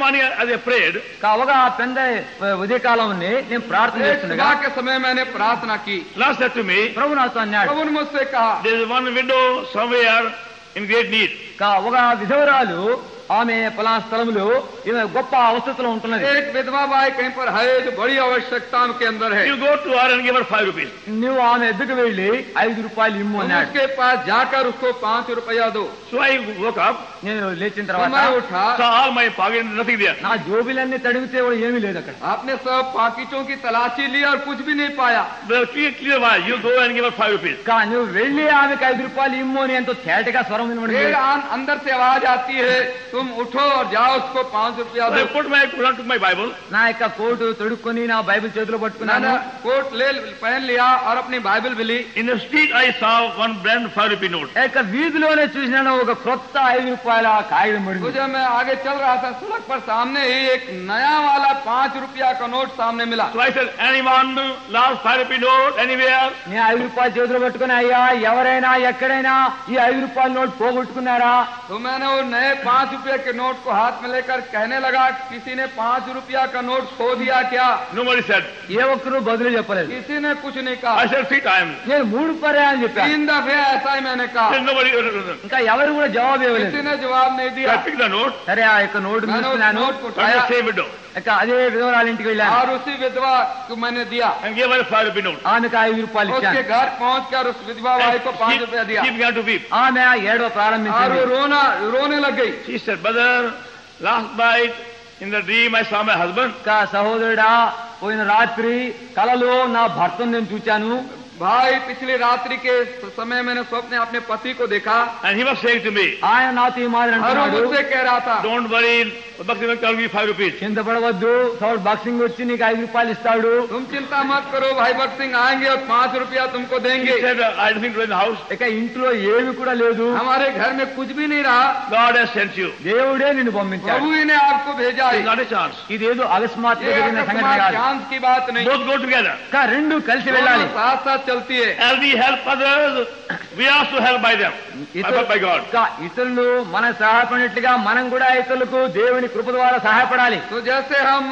morning as I prayed, అవగా పెద్ద ఉదయకాలం నేను ప్రార్థన చేస్తుండగా सुबह के समय मैंने प्रार्थना की, Lord said to me, ప్రభు నాతో అన్నాడు, प्रभु ने मुझसे कहा, there is one widow somewhere in great need. ఒక విధవరాలు ఆమె పలానా స్థలంలో ఈమె గొప్ప అవస్థలో ఉంటున్నది. एक विधवा बाई कहीं पर है जो बड़ी आवश्यकता के अंदर है. You go to her and give her 5 rupees. నువ్వు ఆమె ఎద్దుకు వెళ్ళి 5 రూపాయలు ఇమ్ము అన్నాడు. उसके पास जाकर उसको 5 रुपया दो. So I woke up, నేను లేచిన తర్వాత मैं उठा, saw all my pocket, nothing there. నా జోబులన్నీ తడిగితే కూడా ఏమీ లేదు అక్కడ. आपने सब पाकिटों की तलाशी ली और कुछ भी नहीं पाया. The clear why you go and give her 5 rupees. కానీ నువ్వు వెళ్ళి ఆమెకు 5 రూపాయలు ఇమ్ము అని ఎంతో తేటగా స్వరం వినబడింది. फिर अंदर से आवाज आती है, तुम उठो और जाओ उसको 5 रुपया So I दो. put my Bible. నా యొక్క కోటు తొడుక్కొని నా బైబిల్ చేతిలో పట్టుకున్నాను. मैंने कोट ले पहन लिया और अपनी बाइबल भी ली. In the street I saw one brand 5 rupee note. యొక్క వీధిలోనే చూసినాను ఒక క్రొత్త 5 రూపాయల కాగితం పడింది. मुझे मैं आगे चल रहा था, सड़क पर सामने ही एक नया वाला 5 रुपया का नोट सामने मिला. So I said, anyone lost 5 rupee note anywhere? నేను 5 రూపాయలు చేతిలో పట్టుకుని, అయ్యా ఎవరైనా ఎక్కడైనా ఈ 5 రూపాయల నోట్ పోగొట్టుకున్నారా? तो मैंने वो नए 5 रुपये के नोट को हाथ में लेकर कहने लगा, किसी ने 5 रुपया का नोट खो दिया क्या? Nobody said. ఏ ఒక్కరు బదులు చెప్పలేదు. किसी ने कुछ नहीं I कहा. said 3 times. నేను 3 పర్యాయం చెప్పాను. 3 दफे ऐसा ही मैंने कहा. Then nobody. ఇంకా ఎవరు కూడా జవాబు किसी ఇవ్వలేదు. ने जवाब नहीं So दिया. I picked the note. సరే ఆ యొక్క నోటు मैंने उस తీసుకున్నాను. नोट को From उठाया the same widow ఇక అదే విధవరాల ఇంటికి వెళ్ళాను. और उसी विधवा को मैंने दिया. and gave her 5 rupee note. ఆమెకు 5 రూపాయలు उसके ఇచ్చాను. घर पहुंचकर उस विधवा भाई को 5 रुपया दिया She began to weep. ఆమె ఏడవ और ప్రారంభించింది. वो रोने लग गई. She said, brother, last night in the dream I saw my husband. ఇంకా సహోదరుడా, పోయిన రాత్రి కలలో నా భర్తను నేను చూచాను. भाई पिछली रात्रि के समय मैंने स्वप्न अपने पति को देखा And he was saying to me, ఆయన నాతో ఈ మాదిరి और वो అంటున్నాడు, मुझसे कह रहा था, don't worry, Bhakti will give you 5 rupees. చింతపడవద్దు, సౌడ్ boxing వచ్చి నీకు 5 రూపాయలు ఇస్తాడు. तुम चिंता मत करो, भाई भक्त सिंह आएंगे और 5 रुपया तुमको He देंगे. said, I don't think in the house. ఇక ఇంట్లో ఏమి కూడా లేదు. हमारे घर में कुछ भी नहीं रहा, God has sent you. దేవుడే నిన్ను పంపించాడు. प्रभु ही ने आपको भेजा है. It's not a chance. ఇదేదో అకస్మాత్తుగా ये జరిగిన సంగతి अकस्मात కాదు. चांस की बात नहीं. Both go together. ఇంకా రెండు కలిసి వెళ్ళాలి. दोनों साथ साथ चलती है. As we help others, we are also helped by them, by God. ఇంకా ఇతరులు మన సహాయపడినట్లుగా మనం కూడా ఇతరులకు దేవుని కృప ద్వారా సహాయపడాలి. तो जैसे हम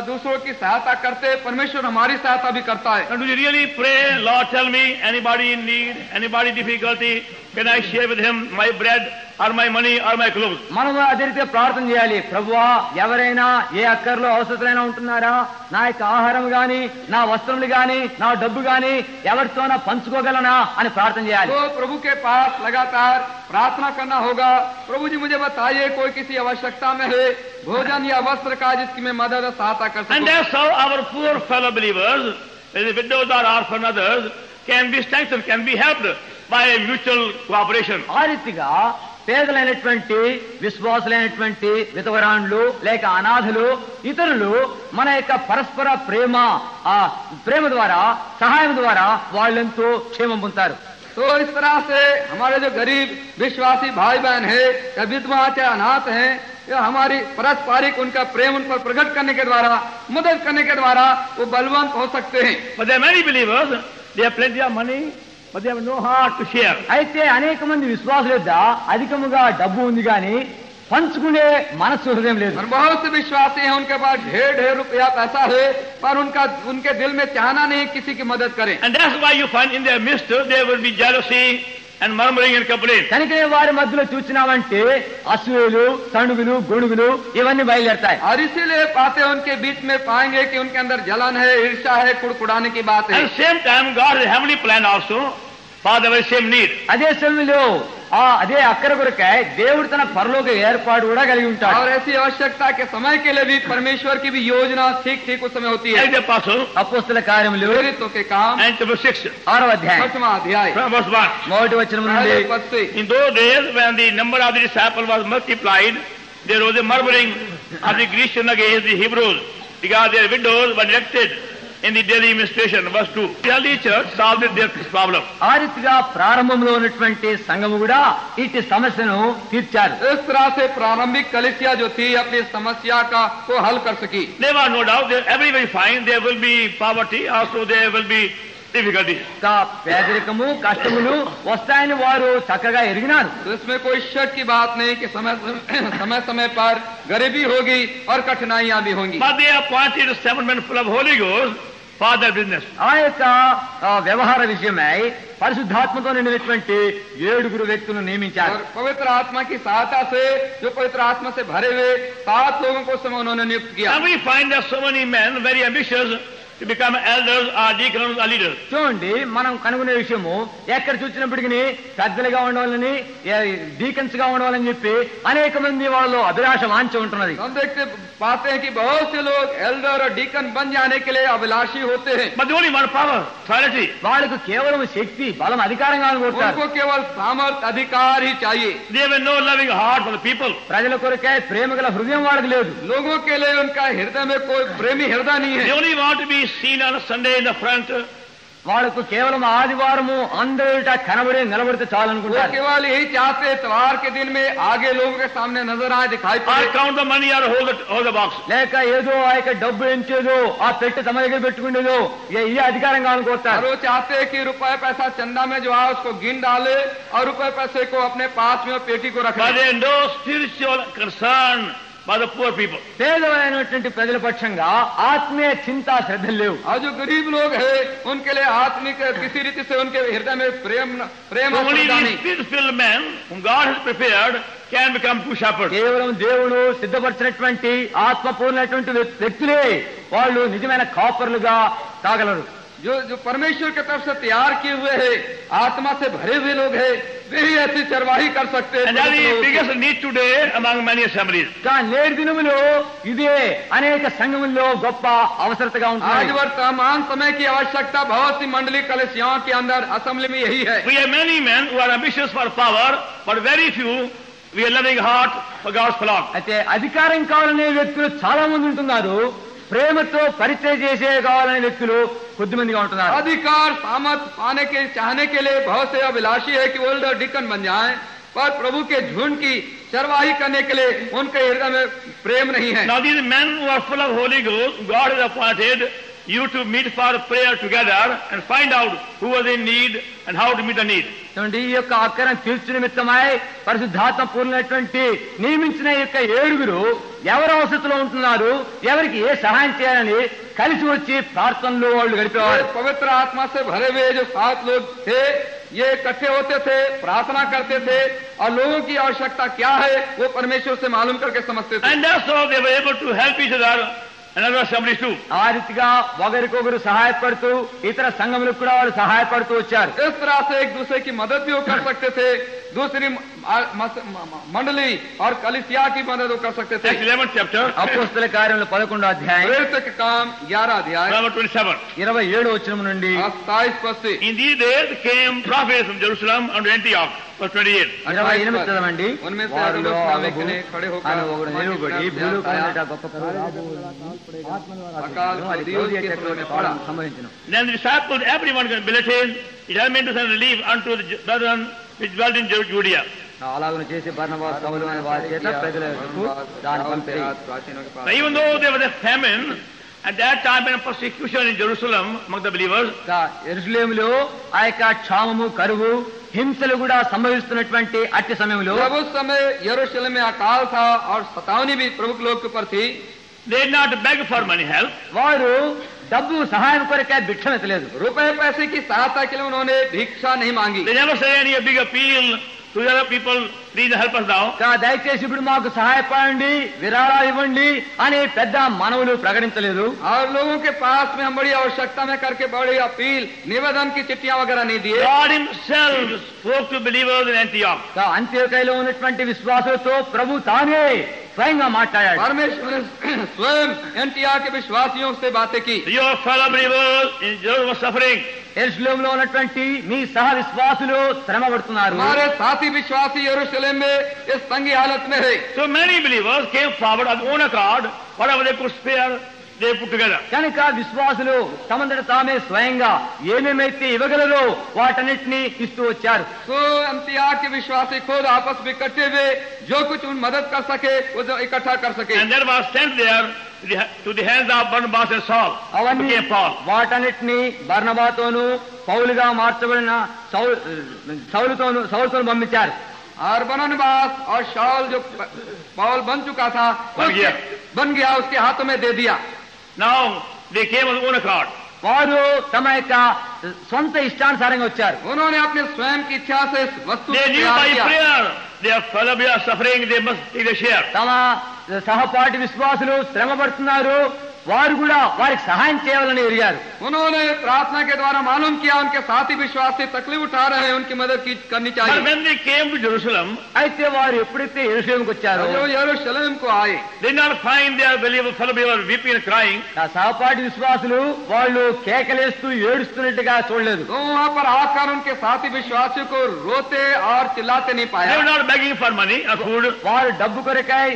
दूसरों की सहायता करते हैं, परमेश्वर हमारी सहायता भी करता है. And do you really pray, Lord, tell me, anybody in need, anybody difficulty, can I share with him my bread or my money or my clothes? మనం అదే రీతిగా ప్రార్థన చేయాలి. ప్రభువా, ఎవరైనా ఏ అక్కర్లో అవసరమైనా ఉంటున్నారా, నా యొక్క ఆహారం గాని, నా వస్త్రములు గాని, నా డబ్బు గాని ఎవరితోనా పంచుకోగలనా అని ప్రార్థన చేయాలి. तो प्रभु के पास लगातार प्रार्थना करना होगा. प्रभु जी मुझे बताइए, कोई किसी आवश्यकता में है, भोजन या वस्त्र का, जिसकी मैं मदद और सहायता कर And सकूं. that's how our poor fellow believers, whether widows or orphan others, can be strengthened, can be helped by mutual cooperation. ఆ రీతిగా పేదలైనటువంటి విశ్వాసులైనటువంటి విధవరాండ్లు లేక అనాథలు ఇతరులు మన యొక్క పరస్పర ప్రేమ ఆ ప్రేమ ద్వారా సహాయం ద్వారా వాళ్ళెంతో క్షేమం పొందుతారు. तो इस तरह से हमारे जो गरीब विश्वासी भाई बहन है या विधवा चाहे अनाथ हैं, या हमारी पारस्परिक उनका प्रेम उन पर प्रकट करने के द्वारा, मदद करने के द्वारा वो बलवंत हो सकते हैं. But there are many believers, they have plenty of money, but they have no heart to share. అయితే అనేక మంది విశ్వాసుల యొద్ద అధికముగా డబ్బు ఉంది కానీ పంచుకునే మనస్సు హృదయం లేదు. और बहुत से विश्वासी हैं, उनके पास ढेर ढेर रुपया पैसा है, पर उनके दिल में चाहना नहीं किसी की मदद करें. And that's why you find in their midst there will be jealousy and murmuring and complaint. కనుకనే వారి మధ్యలో చూచినామంటే అసూయలు, తణుగులు, గొణుగులు ఇవన్నీ బయలుదేరతాయి. और इसीलिए पाते उनके बीच में पाएंगे कि उनके अंदर जलन है, ईर्ष्या है, कुड़कुड़ाने की बात है. At the same time, God has a heavenly plan also for the very same need. అదే సమయంలో అదే అక్కర కొరకై దేవుడు తన పరలోక ఏర్పాటు కూడా కలిగి ఉంటాడు. और ऐसी आवश्यकता के समय के लिए भी परमेश्वर की भी योजना ठीक ठीक उस समय होती है. Like the apostle అపోస్తల కార్యములు प्रेरितों के काम and chapter 6, 6వ అధ్యాయం 8वां अध्याय from verse 1. మొదటి వచనం నుండి, पहले पद से. In those days when the number of the disciples was multiplied, there was a murmuring of the Grecians against the Hebrews, because their widows were neglected in the daily administration. Verse 2. The early church solved their problem. ఆ రీతిగా ప్రారంభంలో ఉన్నటువంటి సంఘము కూడా ఇట్టి సమస్యను తీర్చారు. इस तरह से प्रारंभिक कलीसिया जो थी अपनी समस्या को हल कर सकी. There was no doubt that everywhere you find there will be poverty, also there will be difficulties. పేదరికము కష్టములు వస్తాయని వారు చక్కగా ఎరిగినారు. तो इसमें कोई शक की बात नहीं कि समय समय पर गरीबी होगी और कठिनाइयां भी होंगी. But they appointed 7 men full of Holy Ghost for their business. ఆ యొక్క వ్యవహార విషయమై పరిశుద్ధాత్మతో నిండినటువంటి 7 వ్యక్తులను నియమించారు. और पवित्र आत्मा की सहायता से जो पवित्र आत्मा से भरे हुए 7 लोगों को समय उन्होंने नियुक्त किया. And we find that so many men very ambitious to become elders or deacons or leaders. చూడండి, మనం కనుగొనే విషయము ఎక్కడ చూసినప్పటికీ పెద్దలుగా ఉండవాలని, డీకన్స్ గా ఉండవాలని చెప్పి అనేక మంది వాళ్ళలో అభిలాష వాంఛ ఉంటున్నది. हम देखते पाते हैं कि बहुत से लोग एल्डर और डीकन बन जाने के लिए अभिलाषी होते हैं. But they only want power, authority. వాళ్ళకు కేవలం శక్తి, బలం, అధికారం కావాలనుకుంటారు. उनको केवल सामर्थ अधिकार ही चाहिए. They have no loving heart for the people. ప్రజల కొరకే ప్రేమ గల హృదయం వాళ్ళకి లేదు. लोगों के लिए उनका हृदय में कोई प्रेमी हृदय नहीं They है. only want to be seen on a Sunday in the front. వాళ్ళకు కేవలం ఆదివారము అందరిట కనబడి నిలబడితే చాలు वो అనుకుంటారు. केवल यही चाहते हैं त्योहार के दिन में आगे लोगों के सामने नजर आए, दिखाई Or पड़े. count the money or hold the box. లేక ఏదో ఆ యొక్క డబ్బు ఎంచేదో, ఆ పెట్టి తమ దగ్గర పెట్టుకునేదో, ఇది అధికారం और కావాలనుకుంటారు. वो चाहते हैं कि रुपए पैसा चंदा में जो है उसको गिन डाले और रुपए पैसे को अपने पास में और पेटी को रख But ले. they have no spiritual concern for the poor people. పేదలైనటువంటి ప్రజల పక్షంగా ఆత్మీయ చింత శ్రద్ధలు లేవు. और जो गरीब लोग हैं उनके लिए आत्मिक किसी रीति से उनके हृदय में प्रेम और Only श्रद्धा these नहीं. spiritual men whom God has prepared can become true shepherds. కేవలం దేవుడు సిద్ధపరిచినటువంటి ఆత్మపూర్ణటువంటి వ్యక్తులే వాళ్ళు నిజమైన కాపర్లుగా కాగలరు. जो परमेश्वर की तरफ से तैयार किए हुए हैं, आत्मा से भरे हुए लोग हैं, वे ही ऐसी चरवाही कर सकते हैं. And that is the biggest need today among many assemblies. కానీ నేటి దినములో ఇదే అనేక సంఘముల్లో గొప్ప అవసరతగా आज ఉంటుంది. वर्तमान समय की आवश्यकता बहुत सी मंडली कलिसियाओं के अंदर असेंबली में यही है. We have many men who are ambitious for power, but very few we are loving heart for God's flock. అయితే అధికారం కావాలనే వ్యక్తులు చాలా మంది ఉంటున్నారు. ప్రేమతో పరిచయం చేసే కావాలనే వ్యక్తులు కొద్దిమందిగా ఉంటున్నారు. अधिकार सामर्थ पाने के चाहने के लिए बहुत से अभिलाषी है कि ओल्डर डिकन बन जाएं, पर प्रभु के झुंड की चरवाही करने के लिए उनके हृदय में प्रेम नहीं है. Now these men who are full of Holy Ghost, God has appointed you to meet for prayer together and find out who was in need and how to meet the need. చూడండి, ఈ యొక్క అక్కరం తీర్చు నిమిత్తమై పరిశుద్ధాత్మ పూర్ణమైనటువంటి నియమించిన ఈ యొక్క 7 ఎవరు అవసరతలో ఉంటున్నారు, ఎవరికి ఏ సహాయం చేయాలని కలిసి వచ్చి ప్రార్థనలో వాళ్ళు గడిపేవారు. पवित्र आत्मा से भरे हुए जो 7 लोग थे, ये इकट्ठे होते थे, प्रार्थना करते थे और लोगों की आवश्यकता क्या है वो परमेश्वर से मालूम करके समझते थे. And that's how they were able to help each other and other assemblies too. ఆ రీతిగా ఒకరికొకరు సహాయపడుతూ ఇతర సంఘములకు కూడా వాళ్ళు సహాయపడుతూ వచ్చారు. इस तरह से एक दूसरे की मदद भी वो कर सकते थे, दूसरी मंडली और कलिसिया की मदद वो कर सकते थे. Acts 11th chapter, అపోస్తల కార్యములు 11వ అధ్యాయం प्रेरित के काम 11 अध्याय number 27. 27వ వచనం నుండి 27 पद से. In these days came prophets from Jerusalem unto Antioch, verse 28. 28 చదవండి. उनमें से వారిలో अगुलों ఆమెకు के लिए खड़े होकर ఆమె ఒకడు నిలువబడి భూలోకమంతటా గొప్ప కరువు अकाल नदियों के स्रोत में पड़ा. సంభవించును. Then the disciples, everyone can bulletin, it has meant to send relief unto the brethren which dwelt in Judea. అలాగను చేసి బర్నబాస్ సౌలు అనే వారి చేత ప్రజలకు దాని పంపిణీ. Now, even though there was a famine at that time and persecution in Jerusalem among the believers, యెరూషలేములో ఆ యొక్క క్షామము, కరువు, హింసలు కూడా సంభవిస్తున్నటువంటి అట్టి సమయంలో जब उस समय यरूशलेम में अकाल था और सतावनी भी प्रमुख लोग के ऊपर थी, they did not beg for money help. వారు డబ్బు సహాయం కొరకే భిక్షమెత్తలేదు. रुपए पैसे की सहायता के लिए उन्होंने भिक्षा नहीं मांगी. They never say any big appeal to the other people, please help us now. దయచేసి ఇప్పుడు మాకు సహాయపడండి, విరాళాలు ఇవ్వండి అని పెద్ద మనవులు ప్రకటించలేదు. और लोगों के पास में हम बड़ी आवश्यकता में करके बड़ी अपील, निवेदन की चिट्ठियां वगैरह नहीं दिए. God himself spoke to believers in Antioch. అంత్యోకయలో ఉన్నటువంటి విశ్వాసులతో ప్రభు తానే స్వయంగా మాట్లాడాడు. परमेश्वर ने स्वयं एंटिया के विश्वासियों से बातें की. Your fellow believers in Jerusalem were suffering. యెరూషలేములో ఉన్నటువంటి మీ సహ విశ్వాసులు శ్రమ పడుతున్నారు. हमारे साथी विश्वासी यरूशलेम में इस तंगी हालत में है. So many believers came forward on their own accord, whatever they could spare, they put together. కనుక విశ్వాసులు తమంతట తామే స్వయంగా ఏమేమైతే ఇవ్వగలరో వాటన్నిటినీ ఇస్తూ వచ్చారు. तो एंटिया के विश्वासी खुद आपस में इकट्ठे हुए जो कुछ उन मदद कर सके वो जो इकट्ठा कर सके. And there was sent there to the hands of Barnabas and Saul, అవన్నీ became Paul. వాటన్నిటిని బర్నబాతోను పౌలుగా మార్చబడిన సౌలుతోను పంపించారు. और बरनबास और शाऊल जो पौल बन चुका था बन गया उसके हाथों में दे दिया. Now they came on their own accord. వారు తమ యొక్క సొంత ఇష్టానుసారంగా వచ్చారు. उन्होंने अपने स्वयं की इच्छा से इस वस्तु They को knew तैयार by किया. prayer their fellow are suffering, they must take a share. తమ సహపాఠి విశ్వాసులు శ్రమ పడుతున్నారు, వారు కూడా వారికి సహాయం చేయాలని ఎరిగారు. उन्होंने प्रार्थना के द्वारा मालूम किया उनके साथी विश्वासी तकलीफ उठा रहे हैं, उनकी मदद करनी But चाहिए. when they came to Jerusalem, అయితే వారు ఎప్పుడైతే యెరూషలేముకు వచ్చారో जो यरूशलेम को आए they did not find their fellow believers weeping and crying. ఆ సహపాఠి విశ్వాసులు వాళ్ళు కేకలేస్తూ ఏడుస్తున్నట్టుగా చూడలేదు. तो वहाँ पर आकर उनके साथी विश्वासियों को रोते और चिल्लाते नहीं They पाया. were not begging for money or food. వారు డబ్బు కొరకాయ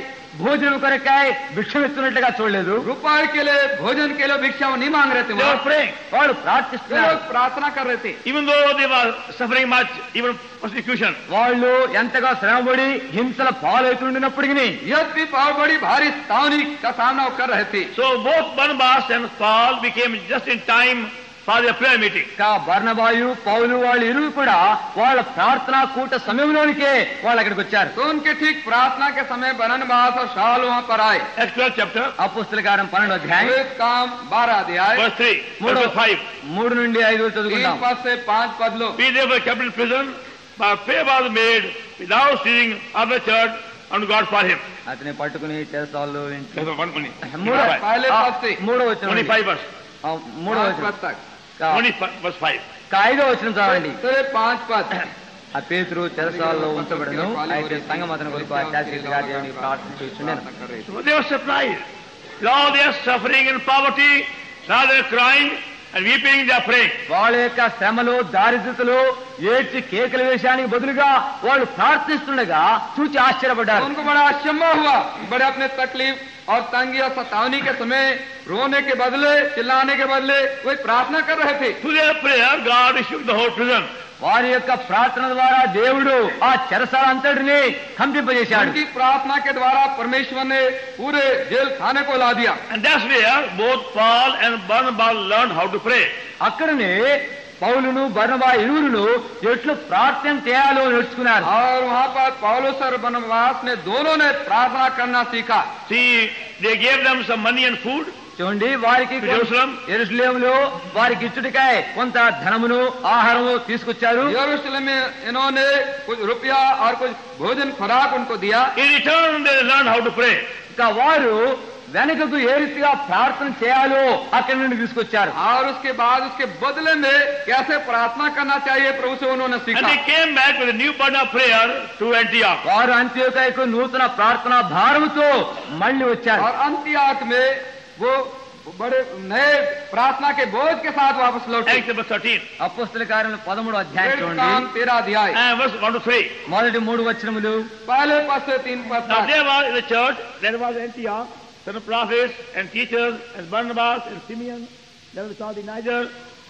భోజనం కొరకాయ భిక్షం ఇస్తున్నట్టుగా చూడలేదు. रुपए के लिए भोजन के लिए भिक्षा नहीं मांग रहे थे. They were praying. వాళ్ళు वे ప్రార్థిస్తున్నారు. लोग प्रार्थना कर रहे थे. Even though they were suffering much, even persecution. వాళ్ళు ఎంతగా శ్రమపడి హింసల పాలవుతుండినప్పటికీ यद्यपि बहुत बड़ी भारी तावनी का सामना वो कर रहे थे. So both Barnabas and Paul became just in time for their prayer meeting. బర్నబాయు పౌలు వాళ్ళు ఇరువు కూడా వాళ్ళ ప్రార్థనా కూట సమయంలోనికే వాళ్ళు అక్కడికి వచ్చారు. तो उनके ठीक प्रार्थना के समय बरनबास और शाऊल वहाँ पर आए. Acts 12 chapter, అపోస్తల కార్యం 12వ అధ్యాయం वे काम 12 अध्याय verse 3, verse 5. 3 నుండి 5 3 చదువుకుందాం. पद से 5 पद लो. We therefore kept in prison, but prayer was made without ceasing of the church unto God for him. అతని పట్టుకుని చేసాళ్ళు That's the one money. पहले पद से 3వ వచనం 25 verse. 3వ 5 వచనం पद तक. 25 verse 5. 5వ వచనం చదవండి. से 5 पद. ఆ పేతురు చెరసాలలో ఉంచబడను, అయితే సంఘం అతని కొరకు అత్యాశీలుగా దేవునికి ప్రార్థన చేస్తుండెను. So they were surprised. With all their suffering and poverty, now they are crying and weeping, they are praying. వాళ్ళ యొక్క శ్రమలు దారిద్రతలు ఏడ్చి కేకల వేషానికి బదులుగా వాళ్ళు ప్రార్థిస్తుండగా చూచి ఆశ్చర్యపడ్డారు. उनको बड़ा अचंभा हुआ. बड़े अपने तकलीफ और तंगी और सतावनी के समय रोने के बदले चिल्लाने के बदले वे प्रार्थना कर रहे थे. Through their prayer, God issued the whole prison. వారి యొక్క ప్రార్థన ద్వారా దేవుడు ఆ చెరసాల అంతటిని కంపింపజేశాడు. उनकी प्रार्थना के द्वारा परमेश्वर ने पूरे जेल खाने को ला दिया. And that's where both Paul and Barnabas learned how to pray. అక్కడనే పౌలును బర్నబా ఇరువురును ఎట్లు ప్రార్థన చేయాలో నేర్చుకున్నారు. और वहाँ पर पौलुस और बरनबास ने दोनों ने प्रार्थना करना सीखा. See, they gave them some money and food. చూడండి, వారికి Jerusalem. యెరూషలేములో వారికి ఇచ్చుటికాయ కొంత ధనమును ఆహారము తీసుకొచ్చారు. यरूशलेम में इन्होंने कुछ रुपया और कुछ भोजन खुराक उनको दिया. In return, they learned how to pray. ఇంకా వారు వెనకకు ఏ రీతిగా ప్రార్థన చేయాలో అక్కడి నుండి తీసుకొచ్చారు. और उसके बाद उसके बदले में कैसे प्रार्थना करना चाहिए प्रभु से उन्होंने And सीखा. they came back with a new burden of prayer to Antioch. వారు అంత్యోకయకు నూతన ప్రార్థనా భారముతో మళ్ళీ వచ్చారు. और अंत्याक में वो बड़े नए प्रार्थना के बोझ के साथ वापस लौटे. Acts chapter 13, అపోస్తల కార్యం 13వ అధ్యాయం काम చూడండి. 13 अध्याय and verse 1 to 3. మొదటి 3 వచనములు. पहले पद से 3 पद Now तक. there was in the church, there was Antioch, some prophets and teachers, and Barnabas and Simeon, there was the Niger,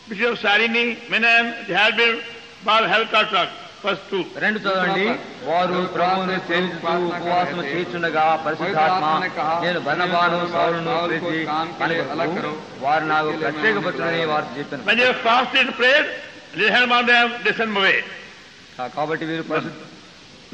Bishop of Cyrene, Menan, the Halbir, Bar Helkatak. Verse 2. 2 చదవండి. వారు ప్రభువును సేవిస్తూ ఉపవాసము చేయుచుండగా పరిశుద్ధాత్మ నేను బర్నబాను సౌలును పిలిచి కనుగొనుము, వారు నాకు ప్రత్యేకపరచునని వారు చెప్పాను. When they were fasted and prayed, they had on them, they sent them away. కాబట్టి వీరు పరిశుద్ధ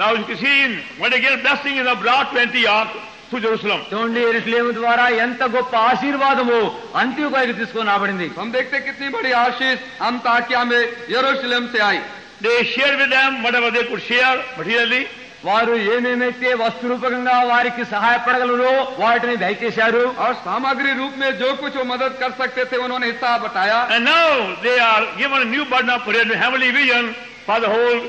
Now you can see when again blessing is brought to Antioch through Jerusalem. చూడండి, యెరూషలేము ద్వారా ఎంత గొప్ప ఆశీర్వాదము అంత్యోకయకు తీసుకొని రాబడింది. हम देखते कितनी बड़ी आशीष अंताकिया में यरूशलेम से आई. They shared with them whatever they could share materially. వారు ఏమేమైతే వస్తురూపకంగా వారికి సహాయపడగలరో వాటిని దయచేశారు. और सामग्री रूप में जो कुछ वो मदद कर सकते थे उन्होंने हिस्सा बताया. And now they are given a new burden of prayer, a heavenly vision for the whole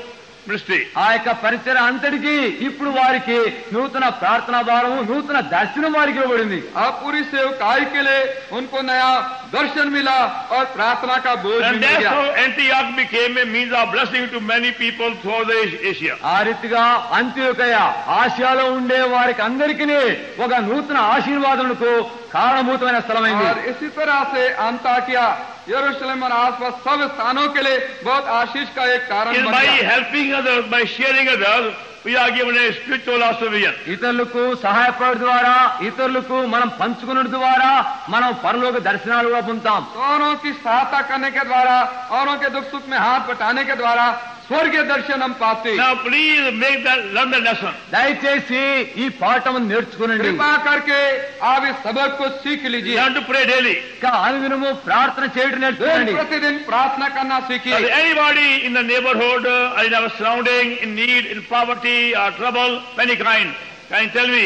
ministry. ఆ యొక్క పరిచయ అంతటికి ఇప్పుడు వారికి నూతన ప్రార్థనా భారము, నూతన దర్శనం వారికి ఇవ్వబడింది. अब पूरी सेवकाई के लिए उनको नया दर्शन मिला और प्रार्थना का बोझ And मिल that's गया. how Antioch became a means of blessing to many people throughout the Asia. ఆ రీతిగా అంత్యోకయ ఆసియాలో ఉండే వారికి అందరికీ ఒక నూతన ఆశీర్వాదములకు కారణభూతమైన స్థలమైంది. और इसी तरह से अंताकिया यरूशलेम और आसपास सब स्थानों के लिए बहुत आशीष का एक कारण is बन by गया। helping others, by sharing others, we are given a spiritual also vision. ఇతరులకు సహాయపడడం ద్వారా, ఇతరులకు మనం పంచుకున్న ద్వారా మనం పరలోక దర్శనాలు కూడా పొందుతాం. औरों की सहायता करने के द्वारा, औरों के दुख सुख में हाथ बटाने के द्वारा स्वर्गीय दर्शन हम पाते। Now please learn the lesson. దయచేసి ఈ పాఠం నేర్చుకునండి. कृपा करके आप इस सबक को सीख लीजिए। Learn to pray daily. ఇంకా అనుదినము ప్రార్థన చేయడం నేర్చుకోండి. प्रतिदिन प्रार्थना करना सीखिए। Is anybody in the neighborhood or in our surrounding in need, in poverty or trouble of any kind? Can you tell me?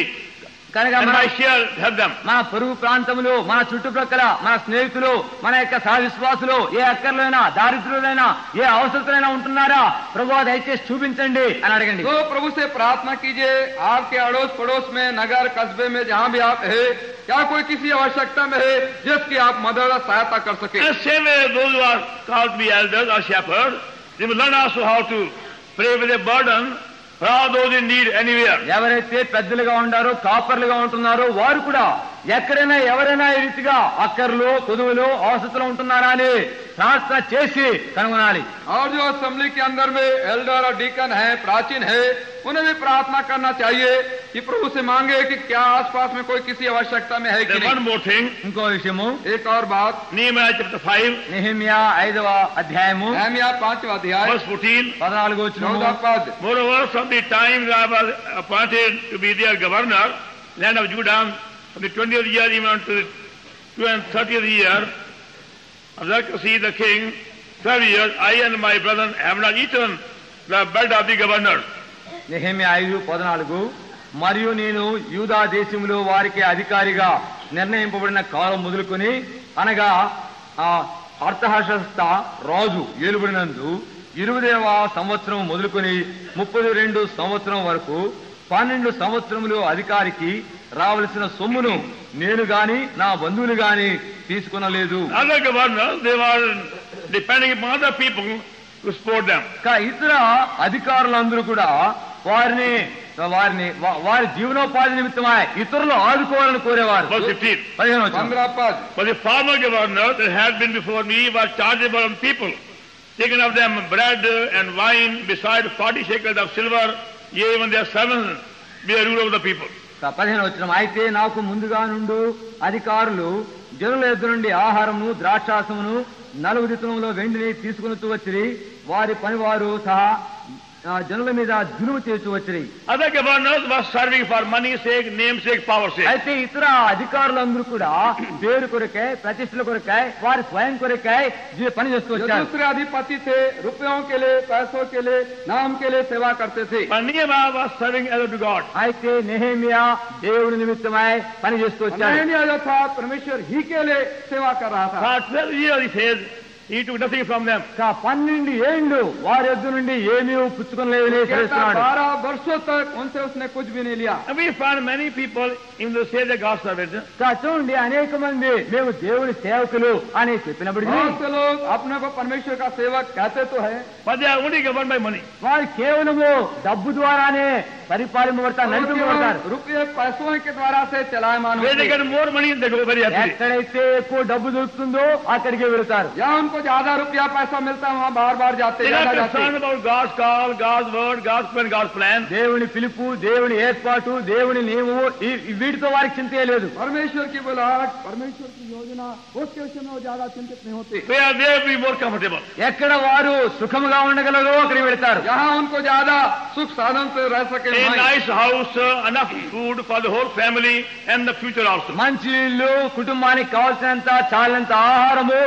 కనుక And మన I shall help them. మన పొరుగు ప్రాంతములు, మన చుట్టుప్రక్కల మన స్నేహితులు, మన యొక్క సహ విశ్వాసులు ఏ అక్కర్లైనా, దారిద్రులైనా, ఏ అవసరతలైనా ఉంటున్నారా, ప్రభువా దయచేసి చూపించండి అని అడగండి. तो प्रभु से प्रार्थना कीजिए। आपके अड़ोस पड़ोस में, नगर कस्बे में, जहाँ भी आप है, क्या कोई किसी आवश्यकता में है जिसकी आप मदद और सहायता कर सके। And same way those who are called to be elders or shepherds, they will learn also how to pray with a burden for all those in need anywhere. ఎవరైతే పెద్దలుగా ఉండారో, కాపర్లుగా ఉంటున్నారో వారు కూడా ఎక్కడైనా ఎవరైనా ఈ రీతిగా అక్కర్లు, కొదువులు, అవసరతలు ఉంటున్నారా అని ప్రార్థన చేసి కనుగొనాలి. और जो असेंबली के अंदर में एल्डर और डीकन है, प्राचीन है, उन्हें भी प्रार्थना करना चाहिए कि प्रभु से मांगे कि क्या आसपास में कोई किसी आवश्यकता में है कि Then one नहीं। more thing, ఇంకో విషయము, एक और बात, Nehemiah chapter 5, నెహెమ్యా 5వ అధ్యాయము नहम्याह 5वां अध्याय verse 14. 14వ వచనము. 14 पद। Moreover, from the time that I was appointed to be their governor, land of Judah, from the 20th year even to the 30th year of Xerxes the king, 12 years, I and my brethren have not eaten the bread of the governor. Nehemiah 5:14 మరియు నేను యూదా దేశంలో వారికి అధికారిగా నిర్ణయింపబడిన కాలం మొదలుకొని, అనగా అర్థహర్షస్త రాజు ఏలుబడినందు 20వ సంవత్సరం మొదలుకొని 32 సంవత్సరం వరకు 12 సంవత్సరములు అధికారికి రావలసిన సొమ్మును నేను గాని నా బంధువులు గాని తీసుకొనలేదు. Other governors, they were depending upon other people to support them. ఇతర అధికారులందరూ కూడా వారి జీవనోపాధి నిమిత్తమై ఇతరులు ఆదుకోవాలని కోరేవారు. Verse 15. 15వ వచనం. 15 पद। But the former governor that had been before me was chargeable on people, taken of them bread and wine, beside 40 shekels of silver, yea, even their servants be a rule of the people. 15వ వచనం. అయితే నాకు ముందుగా నుండు అధికారులు జనుల ఎదురు నుండి ఆహారమును, ద్రాక్షాసమును, 4 దినములో వెండిని తీసుకుని వచ్చిరి. వారి పనివారు సహా జనుల మీద జులుము చేసి వచ్చిరి. Other governors were serving for money's sake, namesake, power's sake. అయితే ఇతర అధికారులందరూ కూడా పేరు కొరకై, ప్రతిష్టల కొరకై, వారి స్వయం కొరకై పని చేస్తూ जो వచ్చారు. दूसरे अधिपति थे, रुपयों के लिए, पैसों के लिए, नाम के लिए सेवा करते थे। But Nehemiah was serving as to God. అయితే నెహెమ్యా దేవుని నిమిత్తమై పని చేస్తూ వచ్చాడు. नहम्याह जो था परमेश्वर ही के लिए सेवा कर रहा था। For 12 years, he says, he took nothing from them. 12 ఏళ్ళు వారి ఎద్దు నుండి ఏమీ పుచ్చుకొనలేదని कहता తెలుస్తున్నాడు. 12 वर्षों तक उनसे उसने कुछ भी नहीं लिया। And we find many people, even though say they're God's servants, చూడండి, అనేక మంది మేము దేవుని సేవకులు అని చెప్పినప్పటికీ बहुत से लोग अपने को परमेश्वर का सेवक कहते तो है, but they are only governed by money. వారు కేవలము డబ్బు ద్వారానే పరిపాలింపబడతారు, నడిపింపబడతారు. रुपये पैसों के द्वारा से चलायमान Where they होते get more money, they go very happily. ఎక్కడైతే ఎక్కువ డబ్బు దొరుకుతుందో అక్కడికే వెళతారు. या उनको ज्यादा रुपया पैसा मिलता है वहाँ बार बार जाते, They ज्यादा are जाते। concerned about God's call, God's word, God's plan, God's plan. దేవుని పిలుపు, దేవుని ఏర్పాటు, దేవుని నియమము, వీటితో వారికి చింతే లేదు. परमेश्वर की बुलाहट, परमेश्वर की योजना, उसके विषय में वो ज्यादा चिंतित नहीं होते। They are there to be more comfortable. ఎక్కడ వారు సుఖముగా ఉండగలరో అక్కడికి వెళతారు. यहाँ उनको ज्यादा सुख साधन से रह सके। A nice house, enough food for the whole family and the future also. మంచి ఇల్లు, కుటుంబానికి కావాల్సినంత చాలినంత ఆహారము,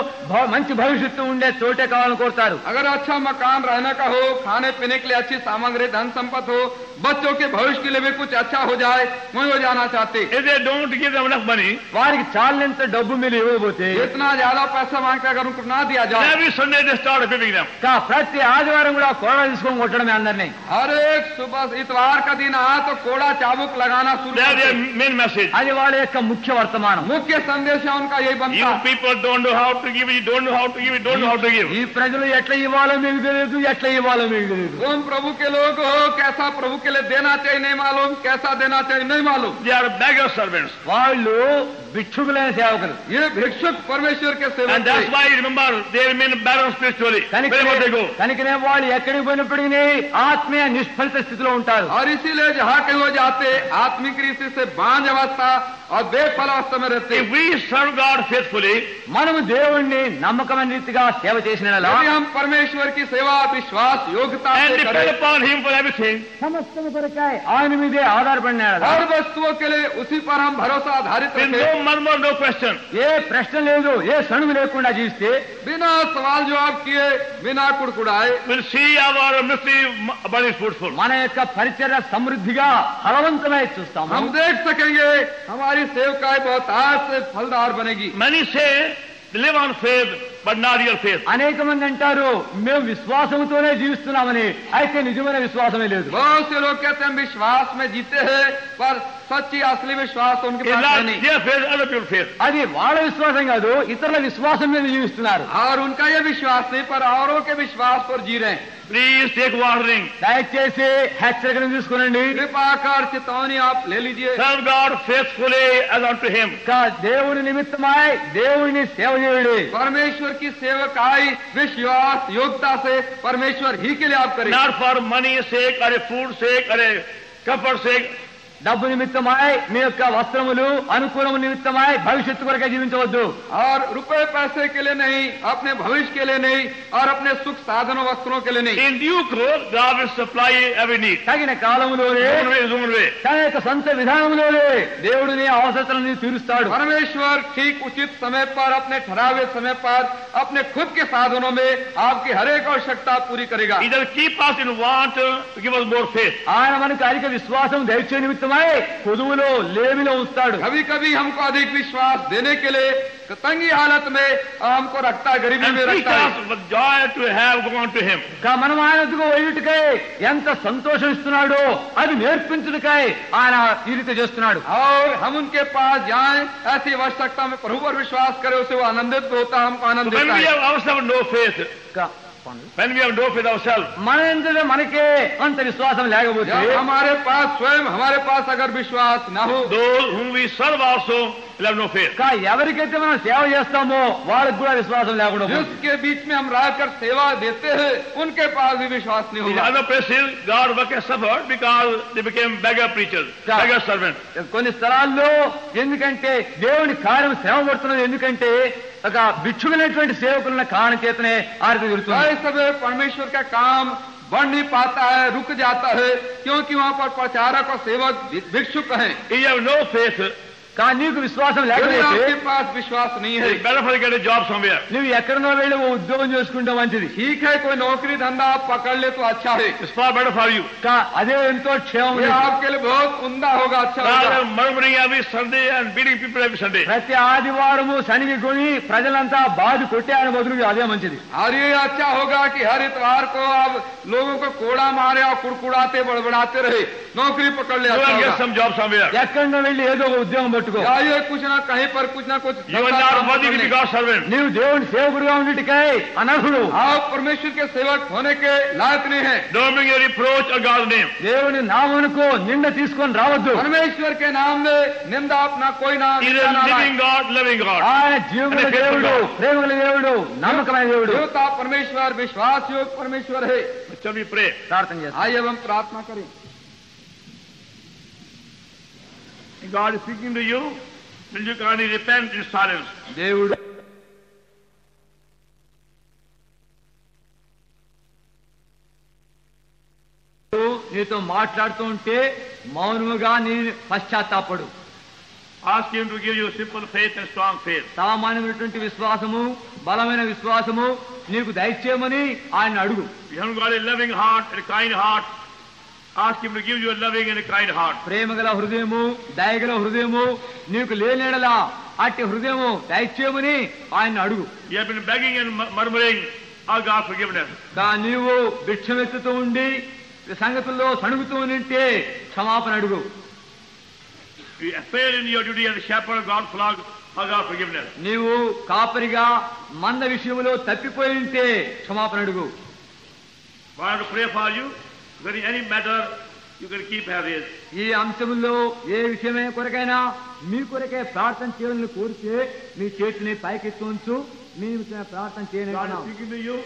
మంచి భవిష్యత్తు ఉండే చోటే కావాలని కోరుతారు. अगर अच्छा मकान रहने का हो, खाने पीने के लिए अच्छी सामग्री, धन संपत्ति हो, बच्चों के भविष्य के लिए भी कुछ अच्छा हो जाए, वही हो जाना चाहते। If they don't give them enough money, వారికి చాలినంత డబ్బు మీరు ఇవ్వబోతే इतना ज्यादा पैसा मांगते अगर उनको ना दिया जाए, every Sunday they start whipping them. ప్రతి ఆదివారం కూడా కొరడా తీసుకొని కొట్టడమే అందరినీ. हर एक सुबह इतवार त्योहार का दिन आया तो कोड़ा चाबुक लगाना शुरू That's कर their दिया। main message. అది వాళ్ళ యొక్క ముఖ్య వర్తమానం. मुख्य संदेश है उनका यही बनता You है। people don't know how to give, you don't know how to give, you don't know how to give. ఈ ప్రజలు ఎట్లా ఇవ్వాలో మీకు తెలియదు, ఎట్లా ఇవ్వాలో మీకు తెలియదు. तुम प्रभु के लोग हो, कैसा प्रभु के लिए देना चाहिए नहीं मालूम, कैसा देना चाहिए नहीं मालूम। They are beggar servants. వాళ్ళు భిక్షుకులైన సేవకులు. ये भिक्षुक परमेश्वर के सेवक And that's थे। why, remember, they remain barren spiritually. Wherever they go. కనుకనే వాళ్ళు ఎక్కడికి పోయినప్పటికీ ఆత్మీయ నిష్ఫలిత స్థితిలో ఉంటారు. और इसीलिए जहाँ कहीं वो जाते आत्मिक रीति से बांझ अवस्था और बेफल अवस्था में रहते। If we serve God faithfully, మనము దేవుణ్ణి నమ్మకమైన రీతిగా సేవ చేసిన యెడల यदि हम परमेश्वर की सेवा विश्वास योग्यता and से depend करें, upon Him for everything, సమస్తము కొరకై ఆయన మీదే ఆధారపడిన యెడల हर वस्तुओं के लिए उसी पर हम भरोसा आधारित with रखें, no murmur, no question, ఏ ప్రశ్న లేదు, ఏ సణుగు లేకుండా జీవిస్తే बिना सवाल जवाब किए, बिना कुड़कुड़ाए, we'll see our ministry burning fruitful. మన యొక్క పరిచర్య సమృద్ధిగా ఫలవంతమై చూస్తాము. हम देख सकेंगे हमारी सेवकाई बहुत आज से फलदार बनेगी। Many say they live on faith, but not real faith. అనేక మంది అంటారు మేము విశ్వాసంతోనే జీవిస్తున్నామని, అయితే నిజమైన విశ్వాసమే లేదు. बहुत से लोग कहते हैं हम विश्वास में जीते हैं, पर सच्ची असली विश्वास उनके It's पास not है नहीं। their faith, other people's faith. అది వాళ్ళ విశ్వాసం కాదు, ఇతరుల విశ్వాసం మీద జీవిస్తున్నారు. और उनका ये विश्वास नहीं, पर औरों के विश्वास पर जी रहे हैं। Please take warning. దయచేసి హెచ్చరికను తీసుకునండి. कृपा कर चेतावनी आप ले लीजिए। Serve God faithfully as unto Him. దేవుని నిమిత్తమై దేవుని సేవ చేయండి. परमेश्वर की सेवकाई विश्वास योग्यता से परमेश्वर ही के लिए आप करें, Not for money's sake, or a food sake, or a comfort sake. డబ్బు నిమిత్తమై మీ యొక్క వస్త్రములు అనుకూలము నిమిత్తమై భవిష్యత్తు కొరకే జీవించవద్దు. और रुपए पैसे के लिए नहीं, अपने भविष्य के लिए नहीं, और अपने सुख साधनों वस्त्रों के लिए नहीं। In due course, God will supply every need. తగిన కాలములోనే Zoom away. తన యొక్క సొంత విధానంలోనే దేవుడిని అవసరతలను తీరుస్తాడు. परमेश्वर ठीक उचित समय पर अपने ठहरावे समय पर अपने खुद के साधनों में आपकी हर एक आवश्यकता पूरी करेगा। He does keep us in want to give us more faith. ఆయన మనకు అధిక విశ్వాసం దయచే నిమిత్తమై కొదువులో లేమిలో ఉంచుతాడు. कभी कभी हमको अधिक विश्वास देने के लिए तंगी हालत में हमको रखता है, गरीबी And में teach रखता है। us with joy to have gone to Him. మనం ఆయనకు వేయుటకై ఎంత సంతోషం ఇస్తున్నాడో అది నేర్పించుటకై ఆయన ఈ రీతి చేస్తున్నాడు. और हम उनके पास जाएं, ऐसी आवश्यकता में प्रभु पर विश्वास करें, उसे वो आनंदित होता है, हमको आनंद When देता we है। have ourselves no faith, when we have no faith ourselves, మన ఎందుకు మనకే అంత విశ్వాసం లేకపోతే जब हमारे पास स्वयं हमारे पास अगर विश्वास न हो, those whom we serve also will have no faith. ఎవరికైతే మనం సేవ చేస్తామో వాళ్ళకి కూడా విశ్వాసం లేకుండా పోతుంది. जिसके बीच में हम रहकर सेवा देते हैं, उनके पास भी विश्वास नहीं In होगा। other places, God work has suffered because they became beggar preachers, Yeah. beggar servants. కొన్ని స్థలాల్లో ఎందుకంటే దేవుని కార్యం శ్రమ పడుతున్నది, ఎందుకంటే ఒక భిక్షుకులైనటువంటి సేవకులున్న కారణం చేతనే ఆర్థిక జరుగుతుంది. इस समय परमेश्वर का काम बढ़ नहीं पाता है, रुक जाता है, क्योंकि वहाँ पर प्रचारक और सेवक भिक्षुक हैं। If you have no faith, కానీ నీకు విశ్వాసం यदि లేకపోతే आपके पास विश्वास नहीं है, it's better for you to get a job somewhere. నువ్వు ఎక్కడనో వెళ్ళి ఓ ఉద్యోగం చేసుకుంటే మంచిది. ठीक है कोई नौकरी धंधा आप पकड़ ले तो अच्छा है, It's far better for you. అదే ఎంతో క్షేమం. ये आपके लिए बहुत उम्दा होगा, अच्छा Rather होगा। than murmuring every Sunday and beating people every Sunday. ప్రతి ఆదివారము శనిగి కొని ప్రజలంతా బాధ కొట్టే ఆయన బదులు అదే మంచిది. और ये अच्छा होगा कि हर इतवार को आप लोगों को कोड़ा मारे और कुड़कुड़ाते बड़बड़ाते रहे, नौकरी पकड़ ले, Go अच्छा and get होगा। some job somewhere. ఎక్కడో వెళ్ళి ఏదో ఒక ఉద్యోగం పట్టుకో. या ये कुछ ना कहीं पर कुछ ना कुछ You are not worthy to be God's servant. నీవు దేవుని సేవకుడుగా ఉండిటికై అనర్హుడు. आप परमेश्वर के सेवक होने के लायक नहीं है। Don't bring a reproach of God's name. దేవుని నామమునకు నింద తీసుకొని రావద్దు. परमेश्वर के नाम में निंदा अपना कोई नाम He is a living God, loving God. ఆయన జీవముల దేవుడు, ప్రేమగల దేవుడు, నమ్మకమైన దేవుడు. देवता परमेश्वर विश्वास योग परमेश्वर है। Shall we pray? ప్రార్థన చేస్తాం. आइए अब हम प्रार्थना करें। God is speaking to you. Will you kindly repent in silence? దేవుడు నీతో మాట్లాడుతూ ఉంటే మౌనముగా నీ పశ్చాత్తాపడు. Ask Him to give you simple faith and strong faith. సామాన్యమైనటువంటి విశ్వాసము, బలమైన విశ్వాసము నీకు దయచేయమని ఆయన అడుగు. You haven't got a loving heart and a kind heart. Ask Him to give you a loving and a kind heart. ప్రేమగల హృదయము, దయగల హృదయము నీకు లేనేడలా అట్టి హృదయము దయచేయమని ఆయన అడుగు. You have been begging and murmuring, "Oh God, forgiveness." నీవు భిక్షమెత్తుతూ ఉండి సంగతుల్లో సణుగుతూ ఉంటే క్షమాపణ అడుగు. You fail in your duty as a shepherd, God flock, ask God forgiveness. నీవు కాపరిగా మంద విషయంలో తప్పిపోయి ఉంటే క్షమాపణ అడుగు. Want to pray for you? If there is any matter, you can keep having. ఈ అంశంలో ఏ విషయమే కొరకైనా మీ కొరకే ప్రార్థన చేయాలని కోరితే మీ చేతిని పైకెత్తి ఉంచు. మీ ప్రార్థన God చేయను. is speaking to you,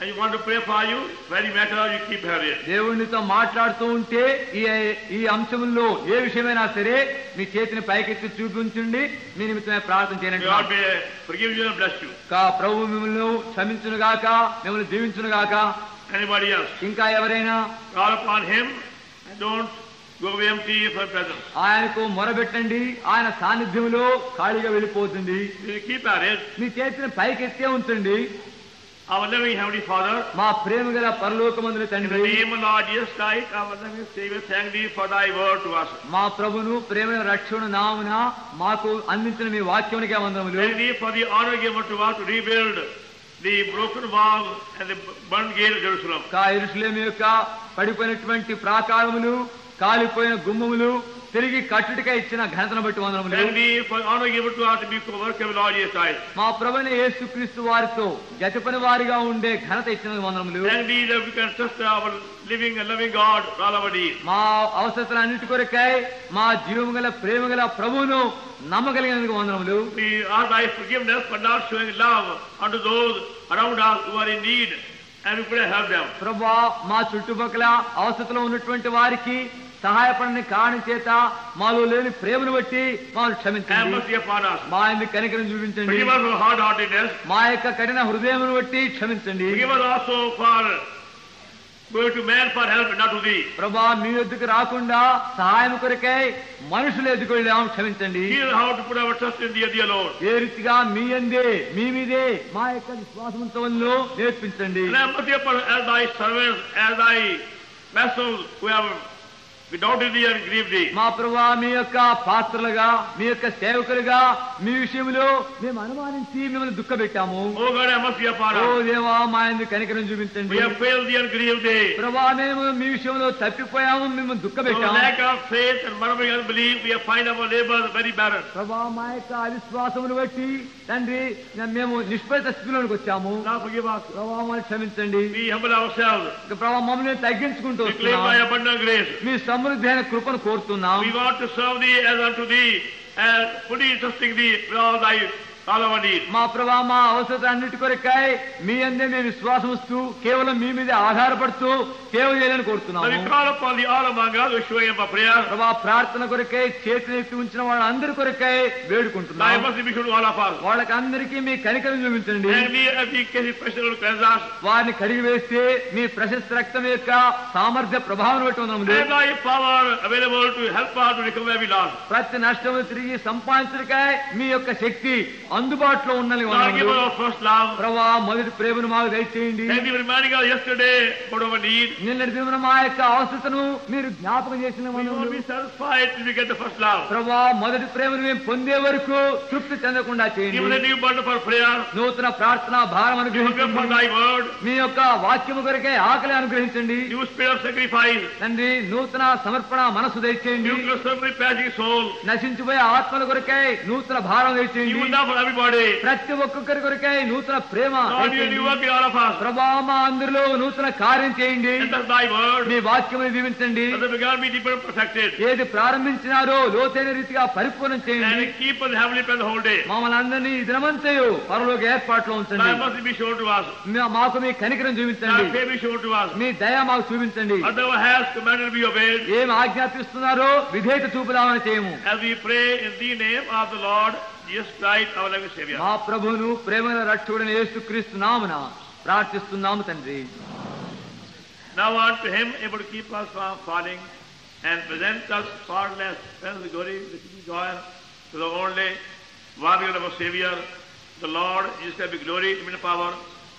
and you want to pray for you. Very matter, you keep having. దేవునితో మాట్లాడుతూ ఉంటే ఈ అంశంలో ఏ విషయమైనా సరే మీ చేతిని పైకెత్తి చూపించండి. మీ నిమిత్తమే ప్రార్థన చేయండి. God may forgive you and bless you. ప్రభు మిమ్మల్ని క్షమించును గాక, మిమ్మల్ని దీవించును గాక. Anybody else? ఇంకా ఎవరైనా Call upon Him and don't go away empty for presence. ఆయనకు మొరబెట్టండి. ఆయన సాన్నిధ్యంలో ఖాళీగా వెళ్ళిపోతుంది. You keep at it. మీ చేతిని పైకెత్తే ఉంచండి. Our loving Heavenly Father, మా ప్రేమ గల పరలోకమందుల in the తండ్రి, name of Lord Jesus Christ, our loving Savior, thank Thee for Thy word to us. మా ప్రభును ప్రేమ రక్షణ నామున మాకు అందించిన మీ వాక్యానికి వందనములు. Thank Thee for the honor given to us to rebuild the broken wall and the burned gate of Jerusalem. యెరూషలేము యొక్క పడిపోయినటువంటి ప్రాకారములు, కాలిపోయిన గుమ్మములు తిరిగి కట్టుటిగా ఇచ్చిన ఘనతను బట్టి వందనములు. Thank Thee for honor given to us to be co-worker with Lord Jesus Christ. మా ప్రభువైన యేసుక్రీస్తు వారితో జతపని వారిగా ఉండే ఘనత ఇచ్చిన వందనములు. Thank Thee that we can trust our living and loving God for all our needs. మా అవసరతలన్నిటి కొరకై మా జీవము గల ప్రేమ గల ప్రభువును నమ్మగలిగినందుకు వందనములు. We ask Thy forgiveness for not showing love unto those around us who are in need, and we pray help them. ప్రభువా, మా చుట్టుపక్కల అవసరతలో ఉన్నటువంటి వారికి సహాయపడని కారణం చేత మాలో లేని ప్రేమను బట్టి మాకు Have క్షమించండి. mercy upon us. మా ఎందుకు కనికరం చూపించండి. Forgive us for hard-heartedness. మా యొక్క కఠిన హృదయమును బట్టి క్షమించండి. Forgive us also for going to man for help, not to Thee. ప్రభా, మీ ఎద్దుకు రాకుండా సహాయం కొరకై మనుషులు ఎద్దుకు వెళ్ళాము, క్షమించండి. Hear how to put our trust in Thee alone. ఏ రీతిగా మీ అందే మీ మీదే మా యొక్క విశ్వాసంతో నేర్పించండి. And have mercy upon us as Thy servants, as Thy vessels who have doubted Thee and grieved Thee. మా ప్రభా, మీ యొక్క పాత్రలుగా, మీ యొక్క సేవకులుగా మీ విషయంలో మేము అనుమానించి మిమ్మల్ని దుఃఖపెట్టాము. Oh God, have mercy upon oh us. దేవా, మా ఎందుకు కనికరం We చూపించండి. have failed Thee and grieved Thee. ప్రభా, మేము మీ విషయంలో తప్పిపోయాము, మిమ్మల్ని For దుఃఖపెట్టాము. lack of faith and murmuring unbelief, we have find our labors very barren. ప్రభా, మా యొక్క అవిశ్వాసమును బట్టి తండ్రి మేము నిష్ఫలిత స్థితిలోకి వచ్చాము. Now forgive us. ప్రభా, మమ్మల్ని క్షమించండి. We humble ourselves. ప్రభా, మమ్మల్ని తగ్గించుకుంటూ We claim Thy వస్తున్నాం. abundant grace. మీ సమృద్ధి కృపను కోరుతున్నాం. We want to serve Thee as unto Thee, and fully trusting Thee with all our needs. మా ప్రభా, మా అవసరత అన్నిటి కొరకై మీ అందే మేము విశ్వాసం వస్తూ కేవలం మీ మీద ఆధారపడుతూ సేవ చేయాలని Now we కోరుతున్నాము. call upon the all among us who showing up a prayer. ప్రభా, ప్రార్థన కొరకై చేతిని ఎత్తి ఉంచిన వాళ్ళందరి కొరకై Thy వేడుకుంటున్నాం. mercy be shown to all of us. వాళ్ళకి అందరికీ మీ కనికరం చూపించండి. And we, as we case special to cleanse us. వారిని కడిగి వేస్తే మీ ప్రశస్త రక్తం యొక్క సామర్థ్య ప్రభావం బట్టి వందనములు. And Thy power available to help us to recover every loss. ప్రతి నష్టము తిరిగి సంపాదించడానికై మీ యొక్క శక్తి అందుబాటులో ఉన్నది Lord, give వందనములు. us our first love. ప్రభా, మొదటి ప్రేమను మాకు దయచేయండి. Thank Thee for reminding us yesterday about our need. నిన్నటి దినమున మా యొక్క అవసరతను మీరు జ్ఞాపకం చేసిన We won't వందనములు. be satisfied till we get the first love. ప్రభా, మొదటి ప్రేమను మేము పొందే వరకు తృప్తి చెందకుండా Give us a చేయండి. new burden for prayer. నూతన ప్రార్థన భారం Hunger for అనుగ్రహించండి. Thy word. మీ యొక్క వాక్యము కొరకే ఆకలి అనుగ్రహించండి. New spirit of sacrifice. తండ్రి, నూతన సమర్పణ మనసు దయచేయండి. New constantly passing soul. నశించిపోయే ఆత్మల కొరకై నూతన భారం దయచేయండి. New love for everybody. ప్రతి ఒక్కొక్కరి కొరకై నూతన ప్రేమ Lord, you దయచేయండి. new work in all of us. ప్రభా, మా అందరిలో నూతన కార్యం చేయండి. And that's Thy word. మీ వాక్యమును దీవించండి. That the begun be deeper and perfected. ఏది ప్రారంభించినారో లోతైన రీతిగా పరిపూర్ణం చేయండి. And keep us heavenly present the whole day. మమ్మల్ని అందరినీ ఈ దినమంతయు పరలోక ఏర్పాట్లో ఉంచండి. Thy mercy be shown to us. మాకు మీ కనికరం చూపించండి. Thy favor be shown to us. మీ దయ మాకు చూపించండి. As Thou hast commanded be obeyed. ఏం ఆజ్ఞాపిస్తున్నారో విధేయత చూపుదామని చేయము. As we pray in the name of the Lord Jesus Christ, our loving Savior. మా ప్రభువును ప్రేమగల రక్షకుడైన యేసుక్రీస్తు నామమున ప్రార్థిస్తున్నాము తండ్రి. Now unto Him able to keep us from falling and present us faultless, friends with glory, with joy, to the only one of our Savior, the Lord Jesus Christ, be glory, dominion, power,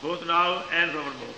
both now and forevermore.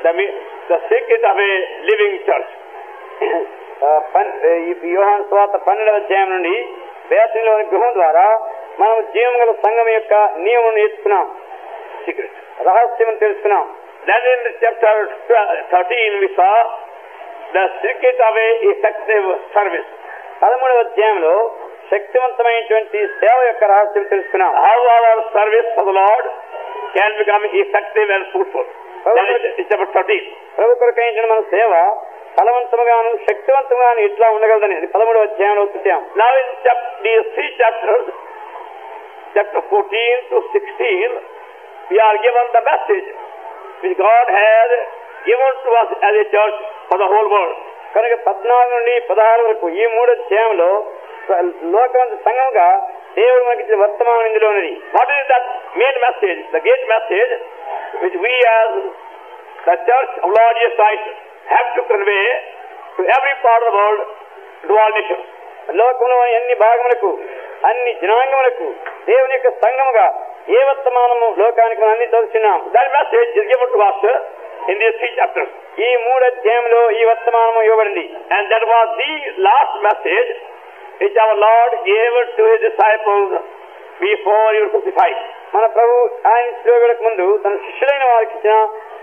Bethany, the secret of a living church. యోహాను సువార్త 12వ అధ్యాయం నుండి బేతనీలోని గృహం ద్వారా మనం జీవం గల సంఘం యొక్క నియమం నేర్చుకున్నాం, రహస్యం తెలుసుకున్నాం. Then in chapter 13 we saw the secret of a effective service. 13వ అధ్యాయంలో శక్తివంతమైనటువంటి సేవ యొక్క రహస్యం తెలుసుకున్నాం. How our service for the Lord can become effective and fruitful. Chapter 13. ప్రభు కొరకైన మన సేవ ఫలవంతముగాను శక్తివంతముగాను ఎట్లా ఉండగలదని 13వ అధ్యాయంలో చూసాం. Now in these 3 chapters, chapter 14 to 16, we are given the message which God has given to us as a church for the whole world. కనుక 14 నుండి 16 వరకు ఈ 3 అధ్యాయంలో లోకమంత సంఘంగా దేవుడు మనకి ఇచ్చిన వర్తమానం ఇందులో ఉన్నది. What is that main message, the great message which we as the church of Lord Jesus Christ have to convey to every part of the world, to all nations. లోకంలో అన్ని భాగములకు అన్ని జనాంగములకు దేవుని యొక్క సంఘముగా ఏ వర్తమానము లోకానికి మనం అన్ని చదువుతున్నాం. That message is given to us in these 3 chapters. ఈ 3 అధ్యాయంలో ఈ వర్తమానము ఇవ్వబడింది. And that was the last message which our Lord gave to his disciples before he was crucified. మన ప్రభు ఆయన శిలువకు ముందు తన శిష్యులైన వారికి ఇచ్చిన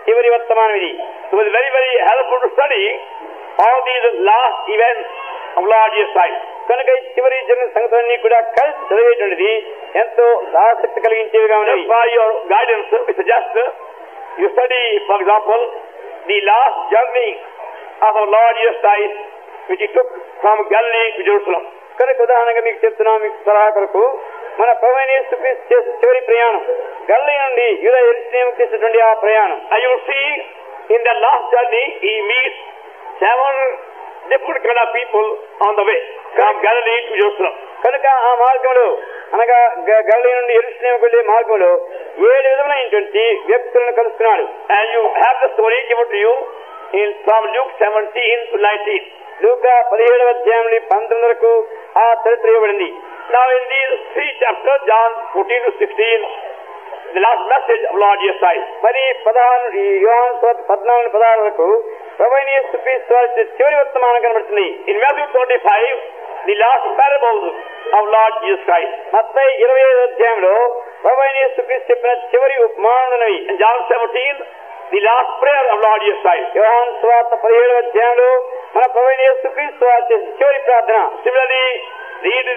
చివరి వర్తమానం ఇది. So it was very, very helpful to study all these last events of Lord Jesus Christ. కనుక ఈ చివరి జరిగిన సంగతులన్నీ కూడా కలిసి చదివేటువంటిది ఎంతో ఆసక్తి కలిగించేవిగా ఉన్నాయి. For your guidance, we suggest you study, for example, the last journey of our Lord Jesus Christ, which he took from Galilee to Jerusalem. కనుక ఉదాహరణగా మీకు చెప్తున్నాం, మీకు సలహా కొరకు మన ప్రభువైన యేసుక్రీస్తు చేసిన చివరి ప్రయాణం గలిలీ నుండి యూదా యెరూషలేము చేసినటువంటి ఆ ప్రయాణం. You will see in the last journey he meets 7 different kind of people on the way from Galilee to Jerusalem. కనుక ఆ మార్గంలో అనగా గలిలీ నుండి యెరూషలేముకు వెళ్లే మార్గంలో 7 విధములైనటువంటి వ్యక్తులను కలుసుకున్నాడు. And you have the story given to you in from Luke 17 to 19. లూకా 17వ అధ్యాయం నుండి 19 వరకు ఆ చరిత్ర ఇవ్వబడింది. Now in these 3 chapters, John 14 to 16, the last message of Lord Jesus Christ. మరి యోహాను సువార్త 14-16 వరకు ప్రభువైన యేసుక్రీస్తు వారి చివరి వర్తమానం కనబడుతుంది. In Matthew 25, the last parable of Lord Jesus Christ. మత్తయి 25వ అధ్యాయంలో ప్రభువైన యేసుక్రీస్తు చెప్పిన చివరి ఉపమానాలున్నవి. In John 17, the last prayer of Lord Jesus Christ. యోహాను సువార్త 17వ అధ్యాయంలో మన ప్రభువైన యేసుక్రీస్తు వారి చివరి ప్రార్థన. Similarly, read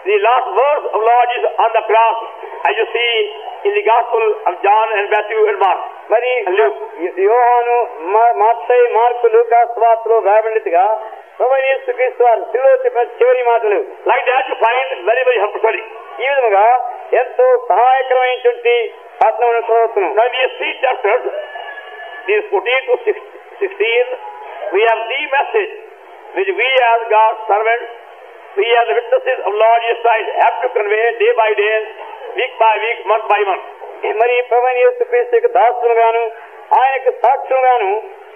the last verse of Lord Jesus on the cross, as you see in the Gospel of John and Matthew and Mark. మరి యోహాను, మత్తయి, మార్కు, లూకా సువార్తలో రాయబడినట్టుగా ప్రభువైన యేసుక్రీస్తు వారు శిలువలో చెప్పిన చివరి మాటలు. Like that you find very, very helpful. ఈ విధముగా ఎంతో సహాయకరమైనటువంటి ఆత్మను చదువుతున్నాం. Now these 3 chapters, these 14 to 16, we have the message which we as God's servants we as the witnesses of Lord Jesus Christ have to convey day by day, week by week, month by month. మరి ప్రభువైన యేసుక్రీస్తు యొక్క దాసులుగాను ఆయన యొక్క సాక్షులుగాను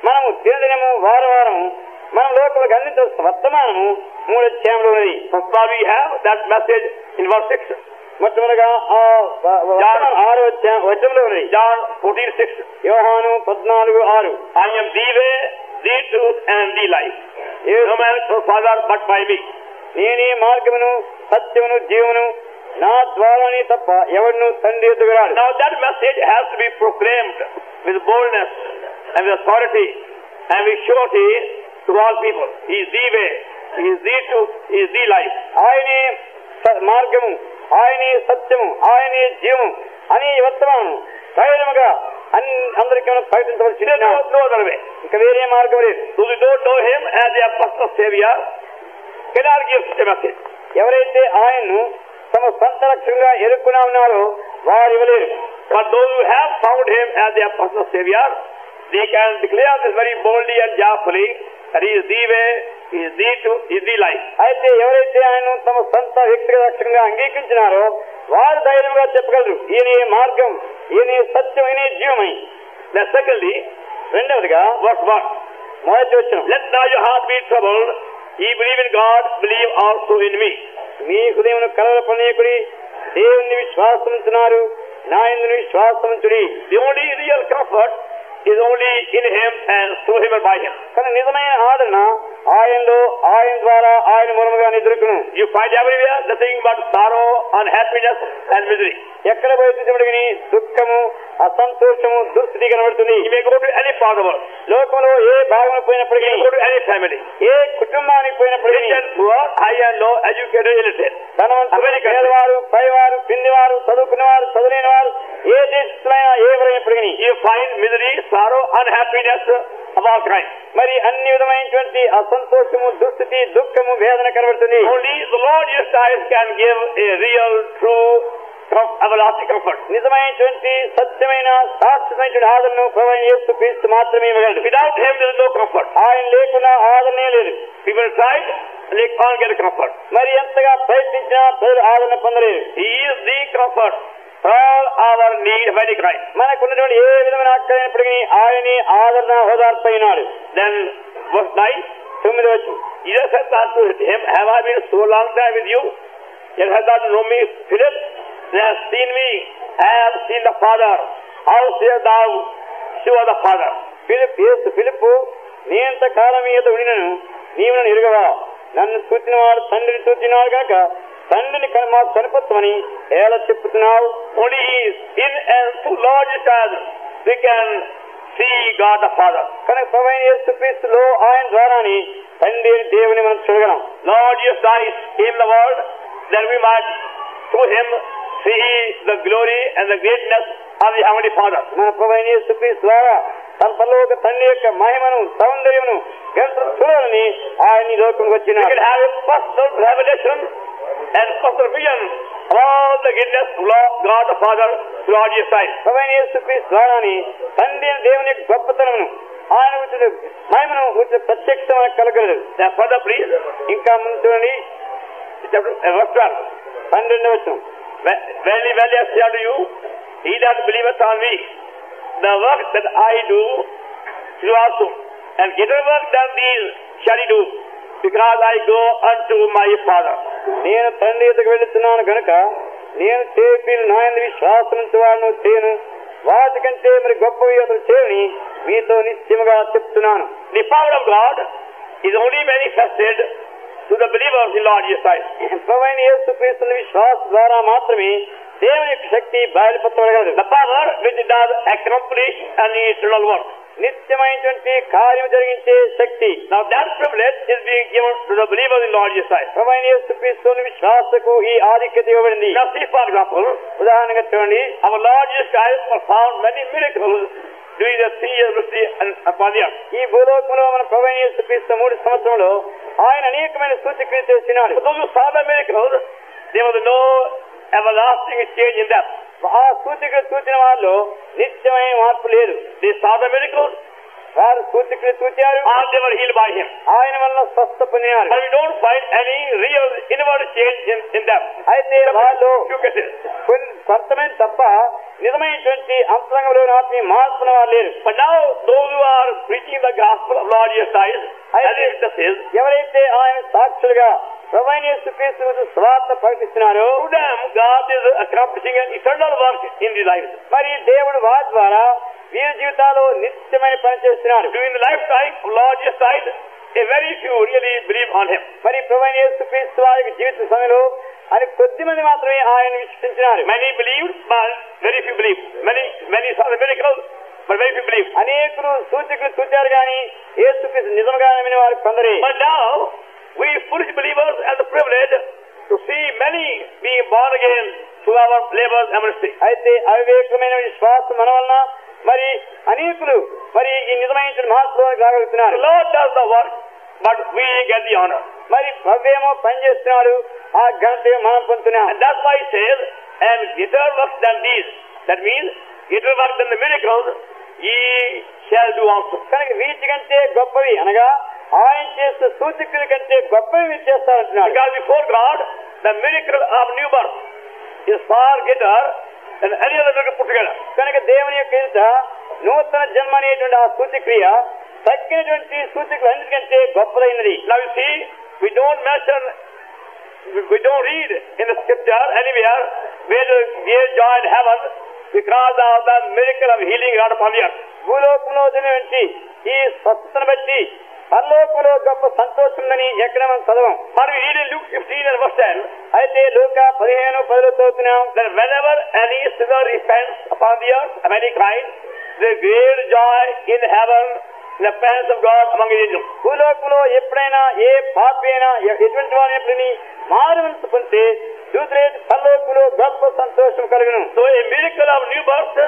మనము దినదినము వారం మనం లోపలికి అందించాల్సిన వర్తమానము 3 అధ్యాయంలో ఉన్నది. We have that message in verse 6. మొట్టమొదటిగా 6వ వచనంలో ఉన్నది. John 14:6. యోహాను 14:6. I am the way, the truth and the life. No man to Father but by me. నేనే మార్గమును సత్యమును జీవమును నా ద్వారానే తప్ప ఎవడును తండ్రి ఎదుగు రాడు. Now that message has to be proclaimed with boldness and with authority and with surety to all people. He is the way, he is the truth, he is the life. ఆయనే మార్గము, ఆయనే సత్యము, ఆయనే జీవము అని వర్తమానం ధైర్యముగా అందరికీ ప్రకటించవలసి. No other way. ఇంకా వేరే మార్గం లేదు. Those who don't know him as their personal savior cannot give such a message. ఎవరైతే ఆయన్ను తమ సొంత రక్షణగా ఎరుక్కున్నా ఉన్నారో వారు ఇవ్వలేరు. But those who have found him as their personal savior, they can declare this very boldly and joyfully that he is the way, he is the truth, he is the life. అయితే ఎవరైతే ఆయన్ను తమ సొంత వ్యక్తిగత రక్షణగా అంగీకరించినారో వారు ధైర్యంగా చెప్పగలరు ఈయనే మార్గం, ఈయనే సత్యం, ఈయనే జీవమై. Secondly, రెండవదిగా verse 1. మొదటి వచనం, Let not your heart be troubled. Ye believe in God, believe also in me. మీ హృదయమును కలవరపడనీయకుడి, దేవుని విశ్వాసముంచున్నారు, నా యందు విశ్వాసముంచుడి. The only real comfort is only in him and through him and by him. కానీ నిజమైన ఆదరణ ఆయనలో, ఆయన ద్వారా, ఆయన మూలముగా ఎదుర్కొను. You find everywhere nothing but sorrow, unhappiness and misery. ఎక్కడ పోయి దుఃఖము, అసంతోషము, దుస్థితి కనబడుతుంది. You may go to any part of the world. లోకంలో ఏ భాగం పోయినప్పటికీ, You go to any family. ఏ కుటుంబానికి పోయినప్పటికీ, Rich and poor, high and low, educated, illiterate. ధనవంతులు, పేదవారు, పైవారు, కిందివారు, చదువుకున్నవారు, చదువులేని వారు, ఏ దేశస్తులైనా ఎవరైనప్పటికీ You find misery, sorrow, unhappiness of all kinds. మరి అన్ని విధమైనటువంటి అసంతోషము, దుస్థితి, దుఃఖము, వేదన కనబడుతుంది. Only the Lord Jesus Christ can give a real, true, everlasting comfort. నిజమైనటువంటి సత్యమైన శాశ్వతమైన ఆదరణను ప్రభువైన యేసుక్రీస్తు మాత్రమే ఇవ్వగలడు. Without him there is no comfort. ఆయన లేకుండా ఆదరణే లేదు. People tried, they can't get comfort. మరి ఎంతగా ప్రయత్నించినా ప్రజలు ఆదరణ పొందలేదు. He is the comfort for all our need of any kind. మనకున్నటువంటి ఏ విధమైన అక్కడైనప్పటికీ ఆయనే ఆదరణ ఓదార్పైనాడు. Then verse 9, 9వ వచనం, Jesus said that to him, have I been so long time with you? Yet hast thou known me, Philip? They have seen me, have seen the Father. How sayest thou, show the Father? ఫిలిప్పు, నేంత కాలం మీద ఉండినను నీవు నన్ను ఎరుగవా? నన్ను చూచినవాడు తండ్రిని చూచినాడు కనుక తండ్రిని మాకు కనిపించమని ఎలా చెప్పుతున్నావు? Only in and through Lord Jesus we can see God the Father. కనుక ప్రభువైన యేసుక్రీస్తులో ఆయన ద్వారానే తండ్రి దేవుని మనం చూడగలం. Lord Jesus Christ came the world that we might through him see the glory and the greatness of the Heavenly Father. మన ప్రభువైన యేసుక్రీస్తు ద్వారా తన పరలోక తండ్రి యొక్క మహిమను, సౌందర్యమును చూడాలని ఆయన ఈ లోకంలోకి We వచ్చినాడు. can have a personal revelation and personal vision of all the greatness of God the Father through Lord Jesus Christ. ప్రభువైన యేసుక్రీస్తు ద్వారానే తండ్రి దేవుని యొక్క గొప్పతనమును, ఆయన వచ్చిన మహిమను వచ్చిన ప్రత్యక్షత మనకు కలగలదు. Further, please, ఇంకా ముందు చూడండి, verse 12. 12వ వచనం, Verily, verily, I say unto you, he that believeth on me, the work that I do, do also, and greater work than these shall he do, because I go unto my Father. నేను తండ్రి ఎదుగు వెళుతున్నాను గనుక నేను చేపి నా యందు విశ్వాసం వాడును చేయను, వాటికంటే మరి గొప్పవి అతను చేయని మీతో నిశ్చయముగా చెప్తున్నాను. The power of God is only manifested to the believers in Lord Jesus Christ. ప్రభువైన యేసుక్రీస్తుని విశ్వాస ద్వారా మాత్రమే దేవుని యొక్క శక్తి బయలుపరచబడగలదు. The power which does accomplish an eternal work. నిత్యమైనటువంటి కార్యం జరిగించే శక్తి. Now that privilege is being given to the believers in Lord Jesus Christ. ప్రభువైన యేసుక్రీస్తుని విశ్వాసకు ఈ ఆధిక్యత ఇవ్వబడింది. Now see, for example, ఉదాహరణగా చూడండి, our Lord Jesus Christ performed many miracles during the 3 years ministry upon the earth. ఈ భూలోకంలో మన ప్రభువైన యేసుక్రీస్తు 3 సంవత్సరంలో ఆయన అనేకమైన సూచక్రియలు చేసినాడు. For those who saw the miracles, there was no everlasting change in them. ఆ సూచక్రియలు చూసిన వాళ్ళు నిత్యమైన మార్పు లేదు. They saw the miracles, వారు సూచకులు చూచారు, they were healed by him. ఆయన వల్ల స్వస్థ పొందినారు. But we don't find any real inward change in them. అయితే వాళ్ళు Few cases. కొంతమంది తప్ప నిజమైనటువంటి అంతరంగంలో నాటిని మార్పున వారు లేరు. But now those who are preaching the gospel of Lord Jesus Christ, as the scripture says, ఎవరైతే ఆయన సాక్షులుగా ప్రభువైన యేసుక్రీస్తు సువార్త ప్రకటిస్తున్నారో to them God is accomplishing an eternal work in their lives. మరి దేవుడు వారి ద్వారా వీరి జీవితాల్లో నిత్యమైన పని చేస్తున్నారు. During the lifetime of Lord Jesus Christ, a very few really believe on him. మరి ప్రభువైన యేసుక్రీస్తు వారి జీవిత సమయంలో అని కొద్ది మంది మాత్రమే ఆయన విశ్వసించినారు. Many believed, but very few believed. Many saw the miracles, but very few believed. అనేకులు సూచకులు చూచారు గాని యేసుక్రీస్తు నిజంగా నమ్మిన వారు కొందరే. But now we foolish believers have the privilege to see many being born again through our labors and ministry. అయితే అవివేకమైన విశ్వాసం మన వలన మరి అనేకులు మరి ఈ నిజమైన మహత్వానికి రాగలుగుతున్నారు. The Lord does the work, but we get the honor. మరి ప్రభువేమో పని చేస్తున్నాడు, ఆ ఘనత మనం పొందుతున్నాం. And that's why he says, and greater works than these. That means greater works than the miracles ye shall do also. కనుక వీటి కంటే గొప్పవి అనగా ఆయన చేసే సూచకుల కంటే గొప్పవి మీరు చేస్తారంటున్నాడు. Because before God, the miracle of new birth is far greater than any other miracle put together. కనుక దేవుని యొక్క ఎదుట నూతన జన్మ అనేటువంటి ఆ సూచక్రియ తగ్గినటువంటి సూచకులు అన్నిటికంటే గొప్పదైనది. Now you see, we don't read in the scripture anywhere where there is joy in heaven because of the miracle of healing God upon the earth. భూలోకంలో జరిగినటువంటి ఈ స్వస్థతను బట్టి పరలోకంలో గొప్ప సంతోషం ఉందని ఎక్కడ మనం చదవం. But we read in Luke 15 and verse 10, అయితే లూకా 15:10 చదువుతున్నాం. that whenever any sinner repents upon the earth of any kind, there is great joy in heaven in the presence of God among his angels. భూలోకంలో ఎప్పుడైనా ఏ పాపి అయినా ఎటువంటి వారిని మారుమనసు పొందితే దూతరేటి పరలోకంలో గొప్ప సంతోషం కలుగును. So a miracle of new birth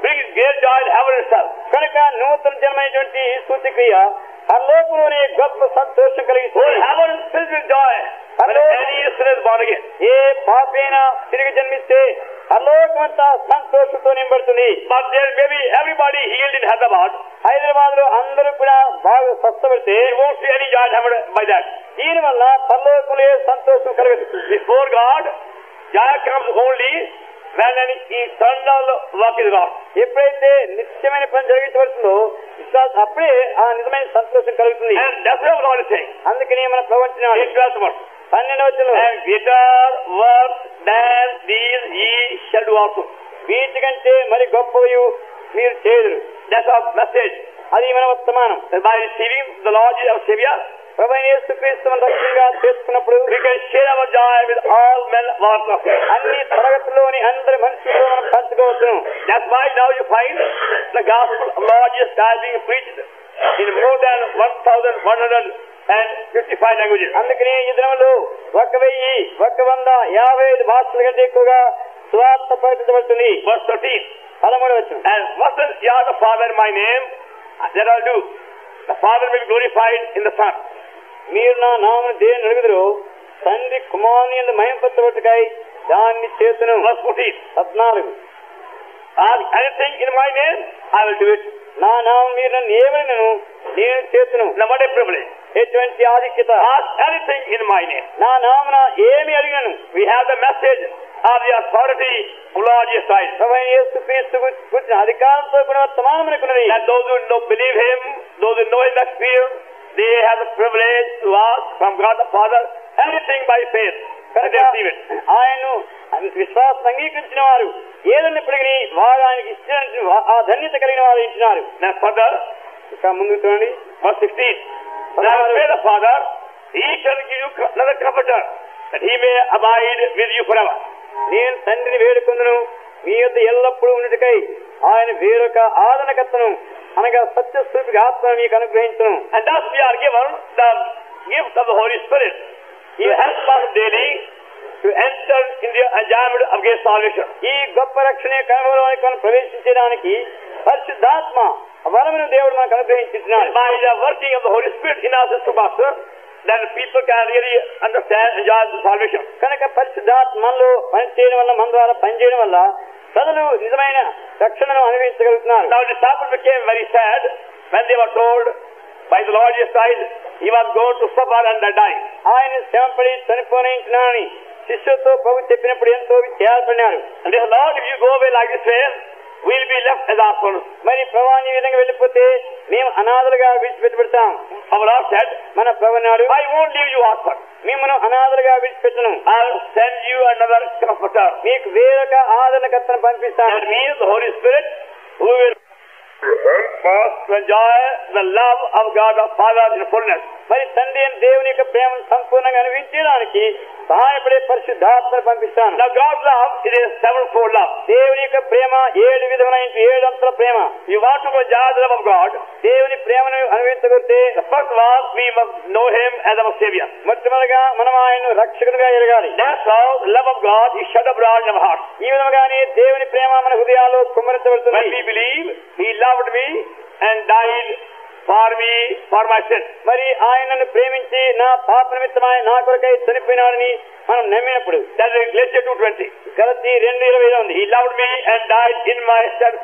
brings great joy in heaven itself. కనుక నూతన జన్మైనటువంటి ఈ సూచక్రియ పరలోకంలోనే గొప్ప సంతోషం So కలిగిస్తుంది. heaven is filled with joy when any sinner is born again. ఏ పాపి అయినా తిరిగి జన్మిస్తే పరలోకమంతా సంతోషంతో నింపడుతుంది. But there may be everybody healed in Hyderabad. Hyderabad లో అందరూ కూడా బాగా స్వస్థపడితే You won't see any joy in heaven by that. దీని వల్ల పరలోకంలో ఏ సంతోషం కలగదు. Before God, joy comes only when an eternal work is wrought. ఎప్పుడైతే నిత్యమైన పని జరిగించబడుతుందో అప్పుడే ఆ నిజమైన సంతోషం కలుగుతుంది. And that's what God is saying. అందుకని మన ప్రవచనాలు 12th verse. 12వ వచనంలో And greater works than these ye shall do also. వీటికంటే మరి గొప్పవి మీరు చేయరు. That's our message. అది మన వర్తమానం. That by receiving the Lord Jesus our Savior, ప్రభువైన యేసుక్రీస్తును రక్షణగా చేసుకున్నప్పుడు we can share our joy with all men walks of life. అన్ని తరగతుల్లోని అందరి మనుషులతో మనం పంచుకోవచ్చును. That's why now you find the gospel of Lord Jesus Christ being preached in more than 1,155 languages. అందుకని ఈ దినంలో 1,155 భాషల కంటే ఎక్కువగా సువార్త ప్రకటించబడుతుంది. Verse 13. 13వ వచనం. And what says ye are the Father in my name, that I'll do. The Father may be glorified in the Son. మీరు నా నామమును దేని అడుగుదురో తండ్రి కుమారుని యందు మహిమపరచబట్టుకై దాన్ని చేతును. Verse 14. 14. Ask anything in my name, I will do it. నా నామం మీరు నన్ను ఏమడినను నేను చేతును. Now what a privilege. ఎటువంటి ఆధిక్యత. Ask anything in my name. నా నామమున ఏమి అడిగినను. We have the message of the authority of Lord Jesus Christ. ప్రభువైన యేసుక్రీస్తు గురించిన అధికారంతో కూడా వర్తమానమునకున్నది. That those who believe Him, those who know His experience, they have the privilege to ask from God the Father anything by faith. And they receive it. ఆయన్ను విశ్వాసం అంగీకరించిన వారు ఏదన్నప్పటికీ వారు ఆయనకి ఇచ్చిన ఆ ధన్యత కలిగిన వారు ఇచ్చినారు. Now further, ఇంకా ముందుకు చూడండి. verse 16. Now pray the Father, He shall give you another comforter, that He may abide with you forever. నేను తండ్రిని వేడుకొందును మీ యొద్ద ఎల్లప్పుడూ ఉన్నట్టుకై ఆయన వేరొక ఆదరణకర్తను అనగా సత్యస్వరూపిగా ఆత్మను మీకు అనుగ్రహించును. And thus we are given the gift of the Holy Spirit. He helps us daily to enter in the enjoyment of God's salvation. ఈ గొప్ప రక్షణ కనుగొనడానికి మనం ప్రవేశించడానికి పరిశుద్ధాత్మ వరమును దేవుడు మనకు అనుగ్రహించున్నాడు. By the working of the Holy Spirit in us as to pastor, then people can really understand and enjoy the salvation. కనుక పరిశుద్ధాత్మ మనలో పనిచేయడం వల్ల మన ద్వారా పనిచేయడం వల్ల ప్రజలు నిజమైన రక్షణను అనుభవించగలుగుతున్నారు. Now the disciples became very sad when they were told by the Lord Jesus Christ, he was going to suffer and die. ఆయన శ్రమపడి చనిపోయినానని శిష్యులతో ప్రభు చెప్పినప్పుడు ఎంతో విచారపడినారు. And they said, Lord, if you go away like this way, we'll be left as orphans. మరి ప్రభు ఈ విధంగా వెళ్ళిపోతే మేము అనాథలుగా విడిచిపెట్టబడతాం. Our Lord said, మన ప్రభు అన్నాడు, I won't leave you orphans. మిమ్మల్ని అనాథలుగా విడిచిపెట్టను. I'll send you another comforter. మీకు వేరొక ఆదరణకర్తను పంపిస్తాను. That means the Holy Spirit who will help us to enjoy the love of God the Father in fullness. మరి తండ్రి అయిన దేవుని యొక్క ప్రేమను సంపూర్ణంగా అనుభవించడానికి సహాయపడే పరిశుద్ధాత్మను పంపిస్తాను. Now God's love is a sevenfold love. దేవుని యొక్క ప్రేమ 7 విధమైన 7 అంతల ప్రేమ. You want to enjoy the love of God, దేవుని ప్రేమను అనుభవించగలిగితే the first of all, we must know Him as our Savior. మొట్టమొదటిగా మనం ఆయన్ను రక్షకునిగా ఎరగాలి. That's how the love of God is shed abroad in our hearts. ఈ విధంగానే దేవుని ప్రేమ మన హృదయాల్లో కుమ్మరించబడుతుంది. When we believe He loved me and died for my sin. మరి ఆయనను ప్రేమించి నా పాప నిమిత్తమై నా కొరకై చనిపోయినాడని మనం నమ్మినప్పుడు, that is Galatians 2:20. గలతీ 2:20 ఉంది. He loved me and died in my stead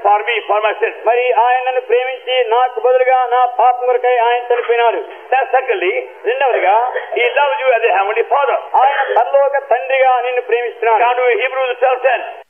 for my sin. మరి ఆయనను ప్రేమించి నాకు బదులుగా నా పాపం కొరకై ఆయన చనిపోయినాడు. Then secondly, రెండవదిగా He loves you as a heavenly Father. ఆయన పరలోక తండ్రిగా నిన్ను ప్రేమిస్తున్నాడు. Come to Hebrews 12:10.